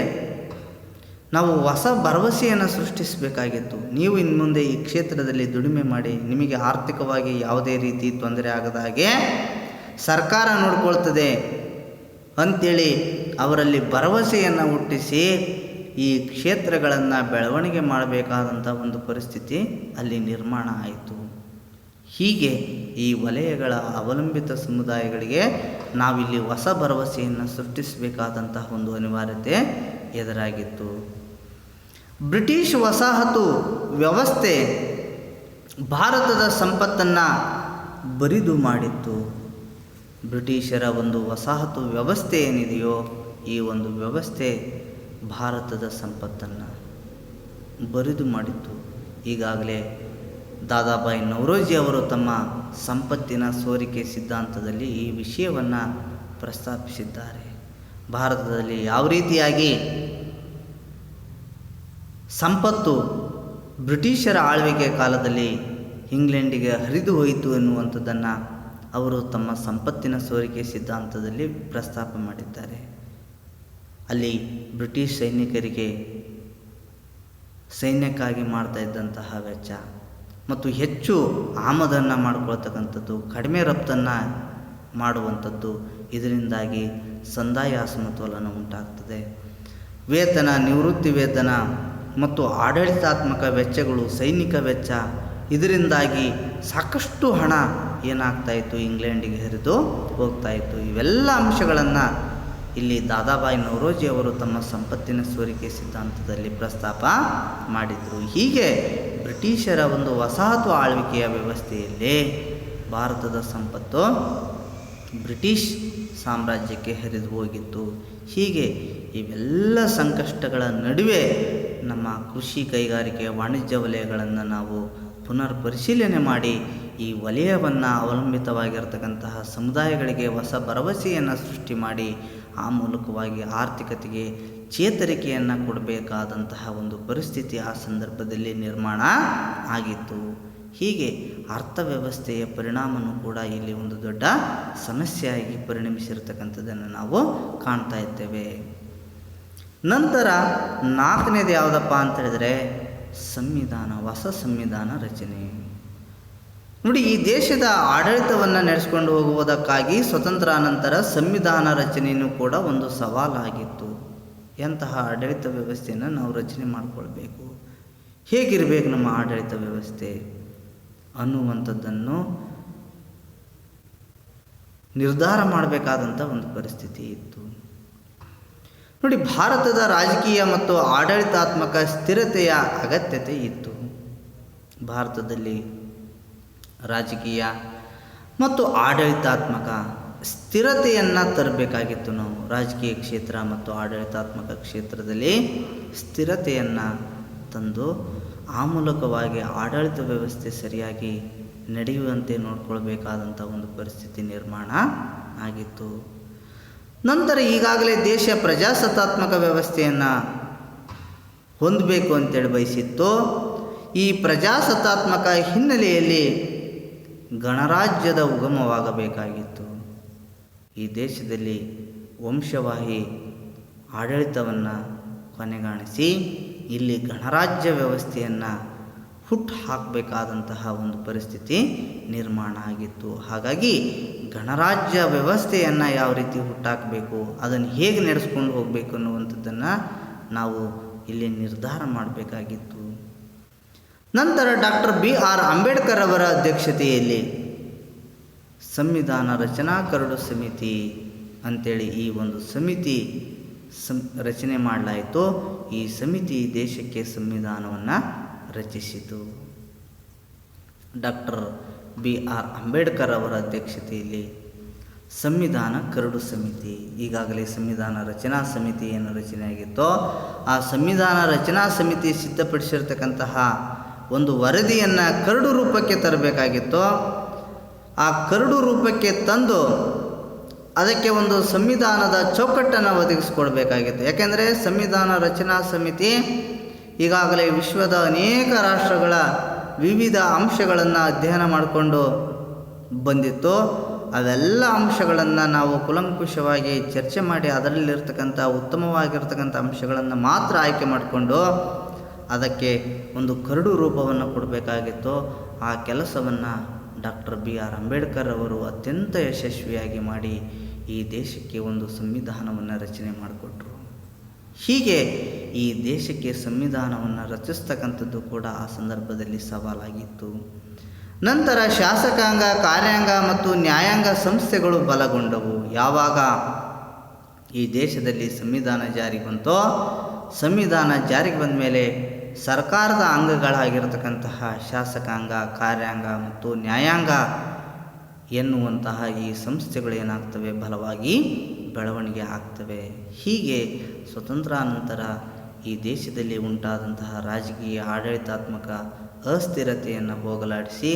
ನಾವು ಹೊಸ ಭರವಸೆಯನ್ನು ಸೃಷ್ಟಿಸಬೇಕಾಗಿತ್ತು. ನೀವು ಇನ್ನು ಮುಂದೆ ಈ ಕ್ಷೇತ್ರದಲ್ಲಿ ದುಡಿಮೆ ಮಾಡಿ ನಿಮಗೆ ಆರ್ಥಿಕವಾಗಿ ಯಾವುದೇ ರೀತಿ ತೊಂದರೆ ಆಗದ ಹಾಗೆ ಸರ್ಕಾರ ನೋಡ್ಕೊಳ್ತದೆ ಅಂಥೇಳಿ ಅವರಲ್ಲಿ ಭರವಸೆಯನ್ನು ಹುಟ್ಟಿಸಿ ಈ ಕ್ಷೇತ್ರಗಳನ್ನು ಬೆಳವಣಿಗೆ ಮಾಡಬೇಕಾದಂಥ ಒಂದು ಪರಿಸ್ಥಿತಿ ಅಲ್ಲಿ ನಿರ್ಮಾಣ ಆಯಿತು. ಹೀಗೆ ಈ ವಲಯಗಳ ಅವಲಂಬಿತ ಸಮುದಾಯಗಳಿಗೆ ನಾವಿಲ್ಲಿ ಹೊಸ ಭರವಸೆಯನ್ನು ಸೃಷ್ಟಿಸಬೇಕಾದಂತಹ ಒಂದು ಅನಿವಾರ್ಯತೆ ಎದುರಾಗಿತ್ತು. ಬ್ರಿಟಿಷ್ ವಸಾಹತು ವ್ಯವಸ್ಥೆ ಭಾರತದ ಸಂಪತ್ತನ್ನು ಬರಿದು ಮಾಡಿತ್ತು. ಬ್ರಿಟಿಷರ ಒಂದು ವಸಾಹತು ವ್ಯವಸ್ಥೆ ಏನಿದೆಯೋ ಈ ಒಂದು ವ್ಯವಸ್ಥೆ ಭಾರತದ ಸಂಪತ್ತನ್ನು ಬರಿದು ಮಾಡಿತ್ತು. ಈಗಾಗಲೇ ದಾದಾಬಾಯಿ ನವರೋಜಿ ಅವರು ತಮ್ಮ ಸಂಪತ್ತಿನ ಸೋರಿಕೆ ಸಿದ್ಧಾಂತದಲ್ಲಿ ಈ ವಿಷಯವನ್ನು ಪ್ರಸ್ತಾಪಿಸಿದ್ದಾರೆ. ಭಾರತದಲ್ಲಿ ಯಾವ ರೀತಿಯಾಗಿ ಸಂಪತ್ತು ಬ್ರಿಟಿಷರ ಆಳ್ವಿಕೆ ಕಾಲದಲ್ಲಿ ಇಂಗ್ಲೆಂಡಿಗೆ ಹರಿದು ಹೋಯಿತು ಎನ್ನುವಂಥದ್ದನ್ನು ಅವರು ತಮ್ಮ ಸಂಪತ್ತಿನ ಸೋರಿಕೆ ಸಿದ್ಧಾಂತದಲ್ಲಿ ಪ್ರಸ್ತಾಪ ಮಾಡಿದ್ದಾರೆ. ಅಲ್ಲಿ ಬ್ರಿಟಿಷ್ ಸೈನಿಕರಿಗೆ ಸೈನ್ಯಕ್ಕಾಗಿ ಮಾಡ್ತಾ ಇದ್ದಂತಹ ವೆಚ್ಚ ಮತ್ತು ಹೆಚ್ಚು ಆಮದನ್ನು ಮಾಡ್ಕೊಳ್ತಕ್ಕಂಥದ್ದು, ಕಡಿಮೆ ರಫ್ತನ್ನು ಮಾಡುವಂಥದ್ದು, ಇದರಿಂದಾಗಿ ಸಂದಾಯ ಅಸಮತೋಲನ ಉಂಟಾಗ್ತದೆ. ವೇತನ, ನಿವೃತ್ತಿ ವೇತನ ಮತ್ತು ಆಡಳಿತಾತ್ಮಕ ವೆಚ್ಚಗಳು, ಸೈನಿಕ ವೆಚ್ಚ, ಇದರಿಂದಾಗಿ ಸಾಕಷ್ಟು ಹಣ ಏನಾಗ್ತಾಯಿತ್ತು, ಇಂಗ್ಲೆಂಡಿಗೆ ಹರಿದು ಹೋಗ್ತಾಯಿತ್ತು. ಇವೆಲ್ಲ ಅಂಶಗಳನ್ನು ಇಲ್ಲಿ ದಾದಾಬಾಯಿ ನವರೋಜಿ ಅವರು ತಮ್ಮ ಸಂಪತ್ತಿನ ಸೋರಿಕೆ ಸಿದ್ಧಾಂತದಲ್ಲಿ ಪ್ರಸ್ತಾಪ ಮಾಡಿದರು. ಹೀಗೆ ಬ್ರಿಟಿಷರ ಒಂದು ವಸಾಹತು ಆಳ್ವಿಕೆಯ ವ್ಯವಸ್ಥೆಯಲ್ಲಿ ಭಾರತದ ಸಂಪತ್ತು ಬ್ರಿಟಿಷ್ ಸಾಮ್ರಾಜ್ಯಕ್ಕೆ ಹರಿದು ಹೋಗಿತ್ತು. ಹೀಗೆ ಇವೆಲ್ಲ ಸಂಕಷ್ಟಗಳ ನಡುವೆ ನಮ್ಮ ಕೃಷಿ, ಕೈಗಾರಿಕೆ, ವಾಣಿಜ್ಯ ವಲಯಗಳನ್ನು ನಾವು ಪುನರ್ ಪರಿಶೀಲನೆ ಮಾಡಿ ಈ ವಲಯವನ್ನು ಅವಲಂಬಿತವಾಗಿರ್ತಕ್ಕಂತಹ ಸಮುದಾಯಗಳಿಗೆ ಹೊಸ ಭರವಸೆಯನ್ನು ಸೃಷ್ಟಿ ಮಾಡಿ ಆ ಮೂಲಕವಾಗಿ ಆರ್ಥಿಕತೆಗೆ ಚೇತರಿಕೆಯನ್ನು ಕೊಡಬೇಕಾದಂತಹ ಒಂದು ಪರಿಸ್ಥಿತಿ ಆ ಸಂದರ್ಭದಲ್ಲಿ ನಿರ್ಮಾಣ ಆಗಿತ್ತು. ಹೀಗೆ ಅರ್ಥವ್ಯವಸ್ಥೆಯ ಪರಿಣಾಮನೂ ಕೂಡ ಇಲ್ಲಿ ಒಂದು ದೊಡ್ಡ ಸಮಸ್ಯೆಯಾಗಿ ಪರಿಣಮಿಸಿರ್ತಕ್ಕಂಥದ್ದನ್ನು ನಾವು ಕಾಣ್ತಾ ಇದ್ದೇವೆ. ನಂತರ ನಾಲ್ಕನೇದು ಯಾವುದಪ್ಪ ಅಂತ ಹೇಳಿದರೆ ಸಂವಿಧಾನ, ಹೊಸ ಸಂವಿಧಾನ ರಚನೆ. ನೋಡಿ, ಈ ದೇಶದ ಆಡಳಿತವನ್ನು ನಡೆಸ್ಕೊಂಡು ಹೋಗುವುದಕ್ಕಾಗಿ ಸ್ವತಂತ್ರಾನಂತರ ಸಂವಿಧಾನ ರಚನೆಯೂ ಕೂಡ ಒಂದು ಸವಾಲಾಗಿತ್ತು. ಎಂತಹ ಆಡಳಿತ ವ್ಯವಸ್ಥೆಯನ್ನು ನಾವು ರಚನೆ ಮಾಡಿಕೊಳ್ಬೇಕು, ಹೇಗಿರಬೇಕು ನಮ್ಮ ಆಡಳಿತ ವ್ಯವಸ್ಥೆ ಅನ್ನುವಂಥದ್ದನ್ನು ನಿರ್ಧಾರ ಮಾಡಬೇಕಾದಂಥ ಒಂದು ಪರಿಸ್ಥಿತಿ ಇತ್ತು. ನೋಡಿ, ಭಾರತದ ರಾಜಕೀಯ ಮತ್ತು ಆಡಳಿತಾತ್ಮಕ ಸ್ಥಿರತೆಯ ಅಗತ್ಯತೆ ಇತ್ತು. ಭಾರತದಲ್ಲಿ ರಾಜಕೀಯ ಮತ್ತು ಆಡಳಿತಾತ್ಮಕ ಸ್ಥಿರತೆಯನ್ನು ತರಬೇಕಾಗಿತ್ತು. ನಾವು ರಾಜಕೀಯ ಕ್ಷೇತ್ರ ಮತ್ತು ಆಡಳಿತಾತ್ಮಕ ಕ್ಷೇತ್ರದಲ್ಲಿ ಸ್ಥಿರತೆಯನ್ನು ತಂದು ಆ ಮೂಲಕವಾಗಿ ಆಡಳಿತ ವ್ಯವಸ್ಥೆ ಸರಿಯಾಗಿ ನಡೆಯುವಂತೆ ನೋಡ್ಕೊಳ್ಬೇಕಾದಂಥ ಒಂದು ಪರಿಸ್ಥಿತಿ ನಿರ್ಮಾಣ ಆಗಿತ್ತು. ನಂತರ ಈಗಾಗಲೇ ದೇಶ ಪ್ರಜಾಸತ್ತಾತ್ಮಕ ವ್ಯವಸ್ಥೆಯನ್ನು ಹೊಂದಬೇಕು ಅಂತೇಳಿ ಬಯಸಿತ್ತು. ಈ ಪ್ರಜಾಸತ್ತಾತ್ಮಕ ಹಿನ್ನೆಲೆಯಲ್ಲಿ ಗಣರಾಜ್ಯದ ಉಗಮವಾಗಬೇಕಾಗಿತ್ತು. ಈ ದೇಶದಲ್ಲಿ ವಂಶವಾಹಿ ಆಡಳಿತವನ್ನು ಕೊನೆಗಾಣಿಸಿ ಇಲ್ಲಿ ಗಣರಾಜ್ಯ ವ್ಯವಸ್ಥೆಯನ್ನು ಹುಟ್ಟು ಹಾಕಬೇಕಾದಂತಹ ಒಂದು ಪರಿಸ್ಥಿತಿ ನಿರ್ಮಾಣ ಆಗಿತ್ತು. ಹಾಗಾಗಿ ಗಣರಾಜ್ಯ ವ್ಯವಸ್ಥೆಯನ್ನು ಯಾವ ರೀತಿ ಹುಟ್ಟಾಕಬೇಕು, ಅದನ್ನು ಹೇಗೆ ನಡೆಸ್ಕೊಂಡು ಹೋಗಬೇಕು ಅನ್ನುವಂಥದ್ದನ್ನು ನಾವು ಇಲ್ಲಿ ನಿರ್ಧಾರ ಮಾಡಬೇಕಾಗಿತ್ತು. ನಂತರ ಡಾಕ್ಟರ್ BR ಅಂಬೇಡ್ಕರ್ ಅವರ ಅಧ್ಯಕ್ಷತೆಯಲ್ಲಿ ಸಂವಿಧಾನ ರಚನಾ ಕರಡು ಸಮಿತಿ ಅಂಥೇಳಿ ಈ ಒಂದು ಸಮಿತಿ ರಚನೆ ಮಾಡಲಾಯಿತು. ಈ ಸಮಿತಿ ದೇಶಕ್ಕೆ ಸಂವಿಧಾನವನ್ನು ರಚಿಸಿತು. ಡಾಕ್ಟರ್ BR ಅಂಬೇಡ್ಕರ್ ಅವರ ಅಧ್ಯಕ್ಷತೆಯಲ್ಲಿ ಸಂವಿಧಾನ ಕರಡು ಸಮಿತಿ, ಈಗಾಗಲೇ ಸಂವಿಧಾನ ರಚನಾ ಸಮಿತಿ ಏನು ರಚನೆಯಾಗಿತ್ತೋ ಆ ಸಂವಿಧಾನ ರಚನಾ ಸಮಿತಿ ಸಿದ್ಧಪಡಿಸಿರ್ತಕ್ಕಂತಹ ಒಂದು ವರದಿಯನ್ನು ಕರಡು ರೂಪಕ್ಕೆ ತರಬೇಕಾಗಿತ್ತು. ಆ ಕರಡು ರೂಪಕ್ಕೆ ತಂದು ಅದಕ್ಕೆ ಒಂದು ಸಂವಿಧಾನದ ಚೌಕಟ್ಟನ್ನು ಒದಗಿಸಿಕೊಡ್ಬೇಕಾಗಿತ್ತು. ಯಾಕೆಂದರೆ ಸಂವಿಧಾನ ರಚನಾ ಸಮಿತಿ ಈಗಾಗಲೇ ವಿಶ್ವದ ಅನೇಕ ರಾಷ್ಟ್ರಗಳ ವಿವಿಧ ಅಂಶಗಳನ್ನು ಅಧ್ಯಯನ ಮಾಡಿಕೊಂಡು ಬಂದಿತ್ತು. ಅವೆಲ್ಲ ಅಂಶಗಳನ್ನು ನಾವು ಕೂಲಂಕುಷವಾಗಿ ಚರ್ಚೆ ಮಾಡಿ ಅದರಲ್ಲಿರ್ತಕ್ಕಂಥ ಉತ್ತಮವಾಗಿರ್ತಕ್ಕಂಥ ಅಂಶಗಳನ್ನು ಮಾತ್ರ ಆಯ್ಕೆ ಮಾಡಿಕೊಂಡು ಅದಕ್ಕೆ ಒಂದು ಕರಡು ರೂಪವನ್ನು ಕೊಡಬೇಕಾಗಿತ್ತು. ಆ ಕೆಲಸವನ್ನು ಡಾಕ್ಟರ್ BR ಅಂಬೇಡ್ಕರ್ ಅವರು ಅತ್ಯಂತ ಯಶಸ್ವಿಯಾಗಿ ಮಾಡಿ ಈ ದೇಶಕ್ಕೆ ಒಂದು ಸಂವಿಧಾನವನ್ನು ರಚನೆ ಮಾಡಿಕೊಟ್ರು. ಹೀಗೆ ಈ ದೇಶಕ್ಕೆ ಸಂವಿಧಾನವನ್ನು ರಚಿಸ್ತಕ್ಕಂಥದ್ದು ಕೂಡ ಆ ಸಂದರ್ಭದಲ್ಲಿ ಸವಾಲಾಗಿತ್ತು. ನಂತರ ಶಾಸಕಾಂಗ, ಕಾರ್ಯಾಂಗ ಮತ್ತು ನ್ಯಾಯಾಂಗ ಸಂಸ್ಥೆಗಳು ಬಲಗೊಂಡವು. ಯಾವಾಗ ಈ ದೇಶದಲ್ಲಿ ಸಂವಿಧಾನ ಜಾರಿಗೆ ಬಂತೋ, ಸಂವಿಧಾನ ಜಾರಿಗೆ ಬಂದ ಮೇಲೆ ಸರ್ಕಾರದ ಅಂಗಗಳಾಗಿರತಕ್ಕಂತಹ ಶಾಸಕಾಂಗ, ಕಾರ್ಯಾಂಗ ಮತ್ತು ನ್ಯಾಯಾಂಗ ಎನ್ನುವಂತಹ ಈ ಸಂಸ್ಥೆಗಳು ಏನಾಗ್ತವೆ, ಬಲವಾಗಿ ಬೆಳವಣಿಗೆ ಆಗ್ತವೆ. ಹೀಗೆ ಸ್ವತಂತ್ರಾನಂತರ ಈ ದೇಶದಲ್ಲಿ ಉಂಟಾದಂತಹ ರಾಜಕೀಯ ಆಡಳಿತಾತ್ಮಕ ಅಸ್ಥಿರತೆಯನ್ನು ಹೋಗಲಾಡಿಸಿ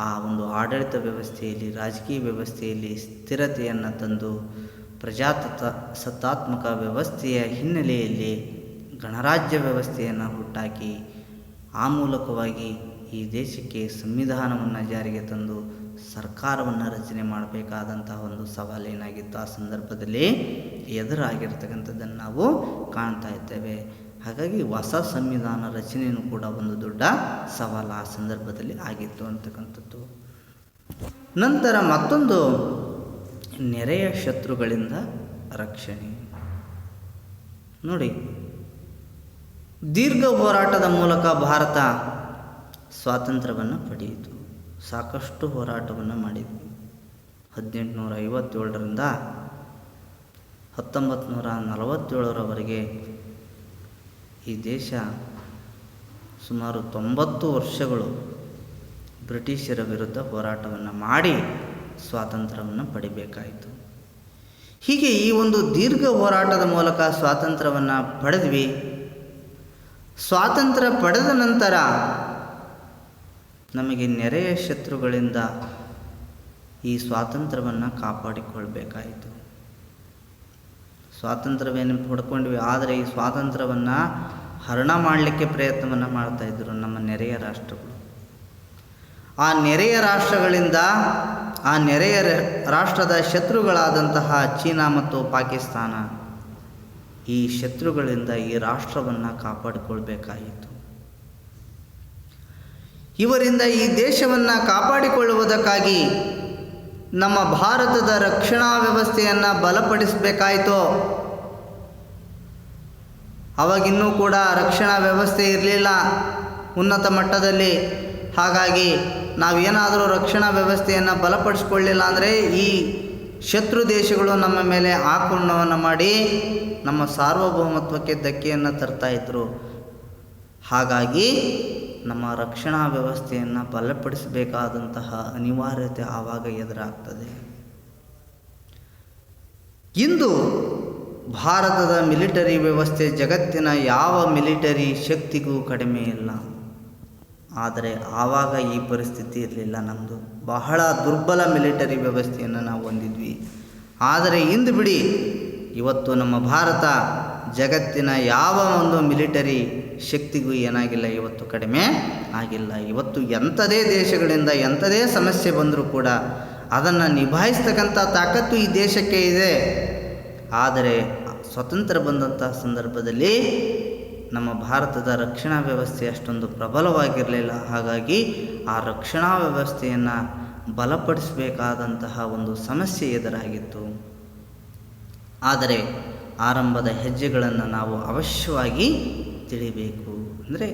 ಆ ಒಂದು ಆಡಳಿತ ವ್ಯವಸ್ಥೆಯಲ್ಲಿ, ರಾಜಕೀಯ ವ್ಯವಸ್ಥೆಯಲ್ಲಿ ಸ್ಥಿರತೆಯನ್ನು ತಂದು ಸತ್ತಾತ್ಮಕ ವ್ಯವಸ್ಥೆಯ ಹಿನ್ನೆಲೆಯಲ್ಲಿ ಗಣರಾಜ್ಯ ವ್ಯವಸ್ಥೆಯನ್ನು ಹುಟ್ಟಾಕಿ ಆ ಮೂಲಕವಾಗಿ ಈ ದೇಶಕ್ಕೆ ಸಂವಿಧಾನವನ್ನು ಜಾರಿಗೆ ತಂದು ಸರ್ಕಾರವನ್ನು ರಚನೆ ಮಾಡಬೇಕಾದಂತಹ ಒಂದು ಸವಾಲೇನಾಗಿತ್ತು ಆ ಸಂದರ್ಭದಲ್ಲಿ ಎದುರಾಗಿರ್ತಕ್ಕಂಥದ್ದನ್ನು ನಾವು ಕಾಣ್ತಾ ಇದ್ದೇವೆ. ಹಾಗಾಗಿ ಹೊಸ ಸಂವಿಧಾನ ರಚನೆಯೂ ಕೂಡ ಒಂದು ದೊಡ್ಡ ಸವಾಲು ಆ ಸಂದರ್ಭದಲ್ಲಿ ಆಗಿತ್ತು ಅಂತಕ್ಕಂಥದ್ದು. ನಂತರ ಮತ್ತೊಂದು ನೆರೆಯ ಶತ್ರುಗಳಿಂದ ರಕ್ಷಣೆ. ನೋಡಿ, ದೀರ್ಘ ಹೋರಾಟದ ಮೂಲಕ ಭಾರತ ಸ್ವಾತಂತ್ರ್ಯವನ್ನು ಪಡೆಯಿತು. ಸಾಕಷ್ಟು ಹೋರಾಟವನ್ನು ಮಾಡಿದ್ವಿ. 1857ರಿಂದ 1947ರವರೆಗೆ ಈ ದೇಶ ಸುಮಾರು 90 ವರ್ಷಗಳು ಬ್ರಿಟಿಷರ ವಿರುದ್ಧ ಹೋರಾಟವನ್ನು ಮಾಡಿ ಸ್ವಾತಂತ್ರ್ಯವನ್ನು ಪಡಿಬೇಕಾಯಿತು. ಹೀಗೆ ಈ ಒಂದು ದೀರ್ಘ ಹೋರಾಟದ ಮೂಲಕ ಸ್ವಾತಂತ್ರ್ಯವನ್ನು ಪಡೆದ್ವಿ. ಸ್ವಾತಂತ್ರ್ಯ ಪಡೆದ ನಂತರ ನಮಗೆ ನೆರೆಯ ಶತ್ರುಗಳಿಂದ ಈ ಸ್ವಾತಂತ್ರ್ಯವನ್ನು ಕಾಪಾಡಿಕೊಳ್ಬೇಕಾಯಿತು. ಸ್ವಾತಂತ್ರ್ಯವೇನು ಪಡ್ಕೊಂಡ್ವಿ, ಆದರೆ ಈ ಸ್ವಾತಂತ್ರ್ಯವನ್ನು ಹರಣ ಮಾಡಲಿಕ್ಕೆ ಪ್ರಯತ್ನವನ್ನು ಮಾಡ್ತಾಯಿದ್ರು ನಮ್ಮ ನೆರೆಯ ರಾಷ್ಟ್ರಗಳು. ಆ ನೆರೆಯ ರಾಷ್ಟ್ರಗಳಿಂದ, ಆ ನೆರೆಯ ರಾಷ್ಟ್ರದ ಶತ್ರುಗಳಾದಂತಹ ಚೀನಾ ಮತ್ತು ಪಾಕಿಸ್ತಾನ, ಈ ಶತ್ರುಗಳಿಂದ ಈ ರಾಷ್ಟ್ರವನ್ನು ಕಾಪಾಡಿಕೊಳ್ಬೇಕಾಯಿತು. ಇವರಿಂದ ಈ ದೇಶವನ್ನು ಕಾಪಾಡಿಕೊಳ್ಳುವುದಕ್ಕಾಗಿ ನಮ್ಮ ಭಾರತದ ರಕ್ಷಣಾ ವ್ಯವಸ್ಥೆಯನ್ನು ಬಲಪಡಿಸಬೇಕಾಯಿತು. ಅವಾಗಿನ್ನೂ ಕೂಡ ರಕ್ಷಣಾ ವ್ಯವಸ್ಥೆ ಇರಲಿಲ್ಲ ಉನ್ನತ ಮಟ್ಟದಲ್ಲಿ. ಹಾಗಾಗಿ ನಾವೇನಾದರೂ ರಕ್ಷಣಾ ವ್ಯವಸ್ಥೆಯನ್ನು ಬಲಪಡಿಸ್ಕೊಳ್ಳಿಲ್ಲ ಅಂದರೆ ಈ ಶತ್ರು ದೇಶಗಳು ನಮ್ಮ ಮೇಲೆ ಆಕ್ರಮಣವನ್ನು ಮಾಡಿ ನಮ್ಮ ಸಾರ್ವಭೌಮತ್ವಕ್ಕೆ ಧಕ್ಕೆಯನ್ನು ತರ್ತಾಯಿದ್ರು. ಹಾಗಾಗಿ ನಮ್ಮ ರಕ್ಷಣಾ ವ್ಯವಸ್ಥೆಯನ್ನು ಬಲಪಡಿಸಬೇಕಾದಂತಹ ಅನಿವಾರ್ಯತೆ ಆವಾಗ ಎದುರಾಗ್ತದೆ. ಇಂದು ಭಾರತದ ಮಿಲಿಟರಿ ವ್ಯವಸ್ಥೆ ಜಗತ್ತಿನ ಯಾವ ಮಿಲಿಟರಿ ಶಕ್ತಿಗೂ ಕಡಿಮೆ ಇಲ್ಲ. ಆದರೆ ಆವಾಗ ಈ ಪರಿಸ್ಥಿತಿ ಇರಲಿಲ್ಲ. ನಮ್ಮದು ಬಹಳ ದುರ್ಬಲ ಮಿಲಿಟರಿ ವ್ಯವಸ್ಥೆಯನ್ನು ನಾವು ಹೊಂದಿದ್ವಿ. ಆದರೆ ಇಂದು ಬಿಡಿ, ಇವತ್ತು ನಮ್ಮ ಭಾರತ ಜಗತ್ತಿನ ಯಾವ ಒಂದು ಮಿಲಿಟರಿ ಶಕ್ತಿಗೂ ಏನಾಗಿಲ್ಲ, ಇವತ್ತು ಕಡಿಮೆ ಆಗಿಲ್ಲ. ಇವತ್ತು ಎಂಥದೇ ದೇಶಗಳಿಂದ ಎಂಥದೇ ಸಮಸ್ಯೆ ಬಂದರೂ ಕೂಡ ಅದನ್ನು ನಿಭಾಯಿಸ್ತಕ್ಕಂಥ ತಾಕತ್ತು ಈ ದೇಶಕ್ಕೆ ಇದೆ. ಆದರೆ ಸ್ವತಂತ್ರ ಬಂದಂಥ ಸಂದರ್ಭದಲ್ಲಿ ನಮ್ಮ ಭಾರತದ ರಕ್ಷಣಾ ವ್ಯವಸ್ಥೆ ಅಷ್ಟೊಂದು ಪ್ರಬಲವಾಗಿರಲಿಲ್ಲ. ಹಾಗಾಗಿ ಆ ರಕ್ಷಣಾ ವ್ಯವಸ್ಥೆಯನ್ನು ಬಲಪಡಿಸಬೇಕಾದಂತಹ ಒಂದು ಸಮಸ್ಯೆ ಎದುರಾಗಿತ್ತು. ಆದರೆ ಆರಂಭದ ಹೆಜ್ಜೆಗಳನ್ನು ನಾವು ಅವಶ್ಯವಾಗಿ ತಿಳಿಬೇಕು. ಅಂದರೆ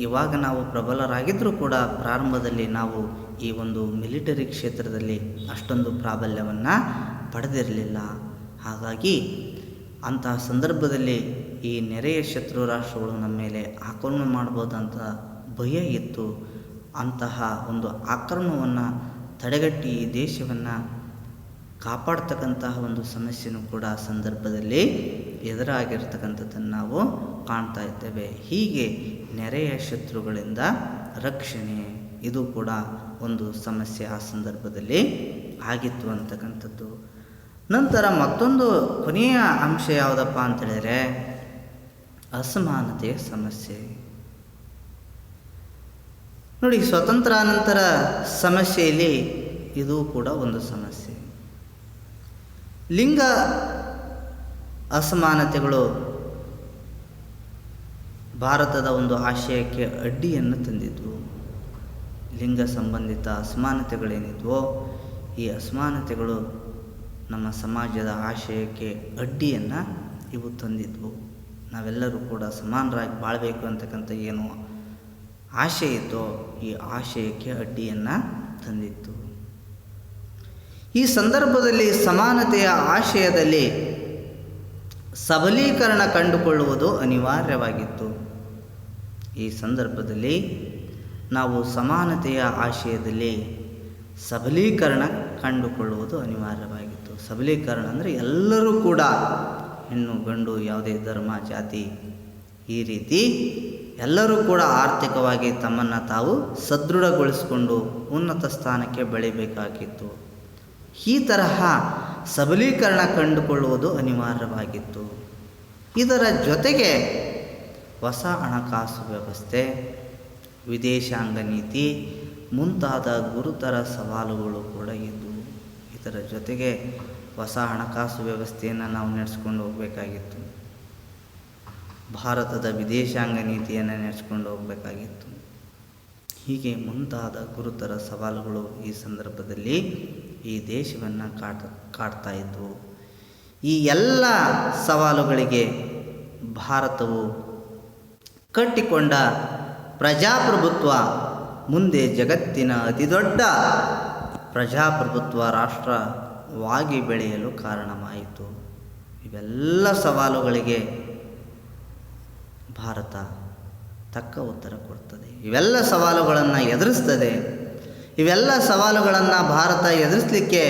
ಇವಾಗ ನಾವು ಪ್ರಬಲರಾಗಿದ್ದರೂ ಕೂಡ ಪ್ರಾರಂಭದಲ್ಲಿ ನಾವು ಈ ಒಂದು ಮಿಲಿಟರಿ ಕ್ಷೇತ್ರದಲ್ಲಿ ಅಷ್ಟೊಂದು ಪ್ರಾಬಲ್ಯವನ್ನು ಪಡೆದಿರಲಿಲ್ಲ. ಹಾಗಾಗಿ ಅಂತಹ ಸಂದರ್ಭದಲ್ಲಿ ಈ ನೆರೆಯ ಶತ್ರು ರಾಷ್ಟ್ರಗಳು ನಮ್ಮ ಮೇಲೆ ಆಕ್ರಮಣ ಮಾಡ್ಬೋದಂತ ಭಯ ಇತ್ತು. ಅಂತಹ ಒಂದು ಆಕ್ರಮಣವನ್ನು ತಡೆಗಟ್ಟಿ ಈ ದೇಶವನ್ನು ಕಾಪಾಡ್ತಕ್ಕಂತಹ ಒಂದು ಸಮಸ್ಯೆನೂ ಕೂಡ ಸಂದರ್ಭದಲ್ಲಿ ಎದುರಾಗಿರ್ತಕ್ಕಂಥದ್ದನ್ನು ನಾವು ಕಾಣ್ತಾ ಇದ್ದೇವೆ. ಹೀಗೆ ನೆರೆಯ ಶತ್ರುಗಳಿಂದ ರಕ್ಷಣೆ, ಇದು ಕೂಡ ಒಂದು ಸಮಸ್ಯೆ ಆ ಸಂದರ್ಭದಲ್ಲಿ ಆಗಿತ್ತು ಅಂತಕ್ಕಂಥದ್ದು. ನಂತರ ಮತ್ತೊಂದು ಕೊನೆಯ ಅಂಶ ಯಾವುದಪ್ಪ ಅಂತೇಳಿದರೆ ಅಸಮಾನತೆಯ ಸಮಸ್ಯೆ. ನೋಡಿ, ಸ್ವತಂತ್ರಾನಂತರ ಸಮಸ್ಯೆಯಲ್ಲಿ ಇದು ಕೂಡ ಒಂದು ಸಮಸ್ಯೆ. ಲಿಂಗ ಅಸಮಾನತೆಗಳು ಭಾರತದ ಒಂದು ಆಶಯಕ್ಕೆ ಅಡ್ಡಿಯನ್ನು ತಂದಿದ್ವು. ಲಿಂಗ ಸಂಬಂಧಿತ ಅಸಮಾನತೆಗಳೇನಿದ್ವೋ ಈ ಅಸಮಾನತೆಗಳು ನಮ್ಮ ಸಮಾಜದ ಆಶಯಕ್ಕೆ ಅಡ್ಡಿಯನ್ನು ಇವು ತಂದಿದ್ವು. ನಾವೆಲ್ಲರೂ ಕೂಡ ಸಮಾನರಾಗಿ ಬಾಳಬೇಕು ಅಂತಕ್ಕಂಥ ಏನು ಆಶಯ ಇತ್ತೋ ಈ ಆಶಯಕ್ಕೆ ಅಡ್ಡಿಯನ್ನು ತಂದಿತ್ತು. ಈ ಸಂದರ್ಭದಲ್ಲಿ ಸಮಾನತೆಯ ಆಶಯದಲ್ಲಿ ಸಬಲೀಕರಣ ಕಂಡುಕೊಳ್ಳುವುದು ಅನಿವಾರ್ಯವಾಗಿತ್ತು. ಈ ಸಂದರ್ಭದಲ್ಲಿ ನಾವು ಸಮಾನತೆಯ ಆಶಯದಲ್ಲಿ ಸಬಲೀಕರಣ ಕಂಡುಕೊಳ್ಳುವುದು ಅನಿವಾರ್ಯವಾಗಿತ್ತು. ಸಬಲೀಕರಣ ಅಂದರೆ ಎಲ್ಲರೂ ಕೂಡ ಹೆಣ್ಣು ಗಂಡು ಯಾವುದೇ ಧರ್ಮ ಜಾತಿ ಈ ರೀತಿ ಎಲ್ಲರೂ ಕೂಡ ಆರ್ಥಿಕವಾಗಿ ತಮ್ಮನ್ನು ತಾವು ಸದೃಢಗೊಳಿಸಿಕೊಂಡು ಉನ್ನತ ಸ್ಥಾನಕ್ಕೆ ಬೆಳಿಬೇಕಾಗಿತ್ತು. ಈ ತರಹ ಸಬಲೀಕರಣ ಕಂಡುಕೊಳ್ಳುವುದು ಅನಿವಾರ್ಯವಾಗಿತ್ತು. ಇದರ ಜೊತೆಗೆ ಹೊಸ ಹಣಕಾಸು ವ್ಯವಸ್ಥೆ, ವಿದೇಶಾಂಗ ನೀತಿ ಮುಂತಾದ ಗುರುತರ ಸವಾಲುಗಳು ಕೂಡ ಇದ್ದವು. ಇದರ ಜೊತೆಗೆ ಹೊಸ ಹಣಕಾಸು ವ್ಯವಸ್ಥೆಯನ್ನು ನಾವು ನಡೆಸ್ಕೊಂಡು ಹೋಗಬೇಕಾಗಿತ್ತು. ಭಾರತದ ವಿದೇಶಾಂಗ ನೀತಿಯನ್ನು ನಡೆಸ್ಕೊಂಡು ಹೋಗಬೇಕಾಗಿತ್ತು. ಹೀಗೆ ಮುಂತಾದ ಗುರುತರ ಸವಾಲುಗಳು ಈ ಸಂದರ್ಭದಲ್ಲಿ ಈ ದೇಶವನ್ನು ಕಾಡ್ತಾ ಇದ್ದವು. ಈ ಎಲ್ಲ ಸವಾಲುಗಳಿಗೆ ಭಾರತವು ಕಟ್ಟಿಕೊಂಡ ಪ್ರಜಾಪ್ರಭುತ್ವ ಮುಂದೆ ಜಗತ್ತಿನ ಅತಿದೊಡ್ಡ ಪ್ರಜಾಪ್ರಭುತ್ವ ರಾಷ್ಟ್ರವಾಗಿ ಬೆಳೆಯಲು ಕಾರಣವಾಯಿತು. ಇವೆಲ್ಲ ಸವಾಲುಗಳಿಗೆ ಭಾರತ ತಕ್ಕ ಉತ್ತರ ಕೊಡ್ತದೆ. ಇವೆಲ್ಲ ಸವಾಲುಗಳನ್ನು ಎದುರಿಸ್ತದೆ. ಇವೆಲ್ಲ ಸವಾಲುಗಳನ್ನು ಭಾರತ ಎದುರಿಸಲಿಕ್ಕೆ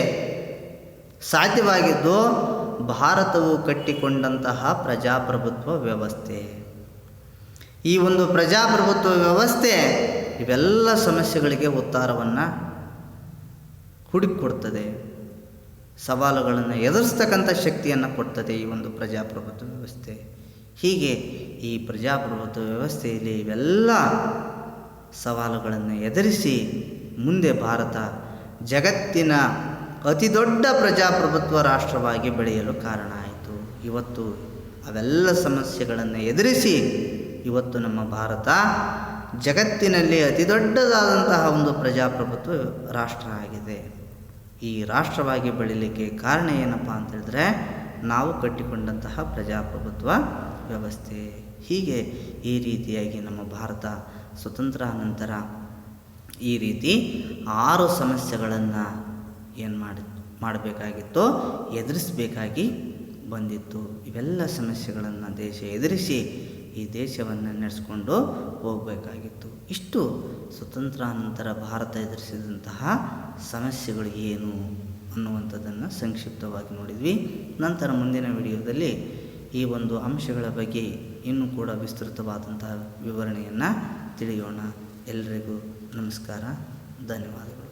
ಸಾಧ್ಯವಾಗಿದ್ದು ಭಾರತವು ಕಟ್ಟಿಕೊಂಡಂತಹ ಪ್ರಜಾಪ್ರಭುತ್ವ ವ್ಯವಸ್ಥೆ. ಈ ಒಂದು ಪ್ರಜಾಪ್ರಭುತ್ವ ವ್ಯವಸ್ಥೆ ಇವೆಲ್ಲ ಸಮಸ್ಯೆಗಳಿಗೆ ಉತ್ತರವನ್ನು ಹುಡುಕಿಕೊಡ್ತದೆ. ಸವಾಲುಗಳನ್ನು ಎದುರಿಸ್ತಕ್ಕಂಥ ಶಕ್ತಿಯನ್ನು ಕೊಡ್ತದೆ ಈ ಒಂದು ಪ್ರಜಾಪ್ರಭುತ್ವ ವ್ಯವಸ್ಥೆ. ಹೀಗೆ ಈ ಪ್ರಜಾಪ್ರಭುತ್ವ ವ್ಯವಸ್ಥೆಯಲ್ಲಿ ಇವೆಲ್ಲ ಸವಾಲುಗಳನ್ನು ಎದುರಿಸಿ ಮುಂದೆ ಭಾರತ ಜಗತ್ತಿನ ಅತಿ ದೊಡ್ಡ ಪ್ರಜಾಪ್ರಭುತ್ವ ರಾಷ್ಟ್ರವಾಗಿ ಬೆಳೆಯಲು ಕಾರಣ ಆಯಿತು. ಇವತ್ತು ಅವೆಲ್ಲ ಸಮಸ್ಯೆಗಳನ್ನು ಎದುರಿಸಿ ಇವತ್ತು ನಮ್ಮ ಭಾರತ ಜಗತ್ತಿನಲ್ಲಿ ಅತಿ ದೊಡ್ಡದಾದಂತಹ ಒಂದು ಪ್ರಜಾಪ್ರಭುತ್ವ ರಾಷ್ಟ್ರ ಆಗಿದೆ. ಈ ರಾಷ್ಟ್ರವಾಗಿ ಬೆಳೀಲಿಕ್ಕೆ ಕಾರಣ ಏನಪ್ಪ ಅಂತ ಹೇಳಿದ್ರೆ ನಾವು ಕಟ್ಟಿಕೊಂಡಂತಹ ಪ್ರಜಾಪ್ರಭುತ್ವ ವ್ಯವಸ್ಥೆ. ಹೀಗೆ ಈ ರೀತಿಯಾಗಿ ನಮ್ಮ ಭಾರತ ಸ್ವತಂತ್ರ ನಂತರ ಈ ರೀತಿ 6 ಸಮಸ್ಯೆಗಳನ್ನು ಏನು ಮಾಡಬೇಕಾಗಿತ್ತೋ ಎದುರಿಸಬೇಕಾಗಿ ಬಂದಿತ್ತು. ಇವೆಲ್ಲ ಸಮಸ್ಯೆಗಳನ್ನು ದೇಶ ಎದುರಿಸಿ ಈ ದೇಶವನ್ನು ನಡೆಸ್ಕೊಂಡು ಹೋಗಬೇಕಾಗಿತ್ತು. ಇಷ್ಟು ಸ್ವತಂತ್ರ ನಂತರ ಭಾರತ ಎದುರಿಸಿದಂತಹ ಸಮಸ್ಯೆಗಳು ಏನು ಅನ್ನುವಂಥದ್ದನ್ನು ಸಂಕ್ಷಿಪ್ತವಾಗಿ ನೋಡಿದ್ವಿ. ನಂತರ ಮುಂದಿನ ವಿಡಿಯೋದಲ್ಲಿ ಈ ಒಂದು ಅಂಶಗಳ ಬಗ್ಗೆ ಇನ್ನೂ ಕೂಡ ವಿಸ್ತೃತವಾದಂತಹ ವಿವರಣೆಯನ್ನು ತಿಳಿಯೋಣ. ಎಲ್ಲರಿಗೂ ನಮಸ್ಕಾರ, ಧನ್ಯವಾದಗಳು.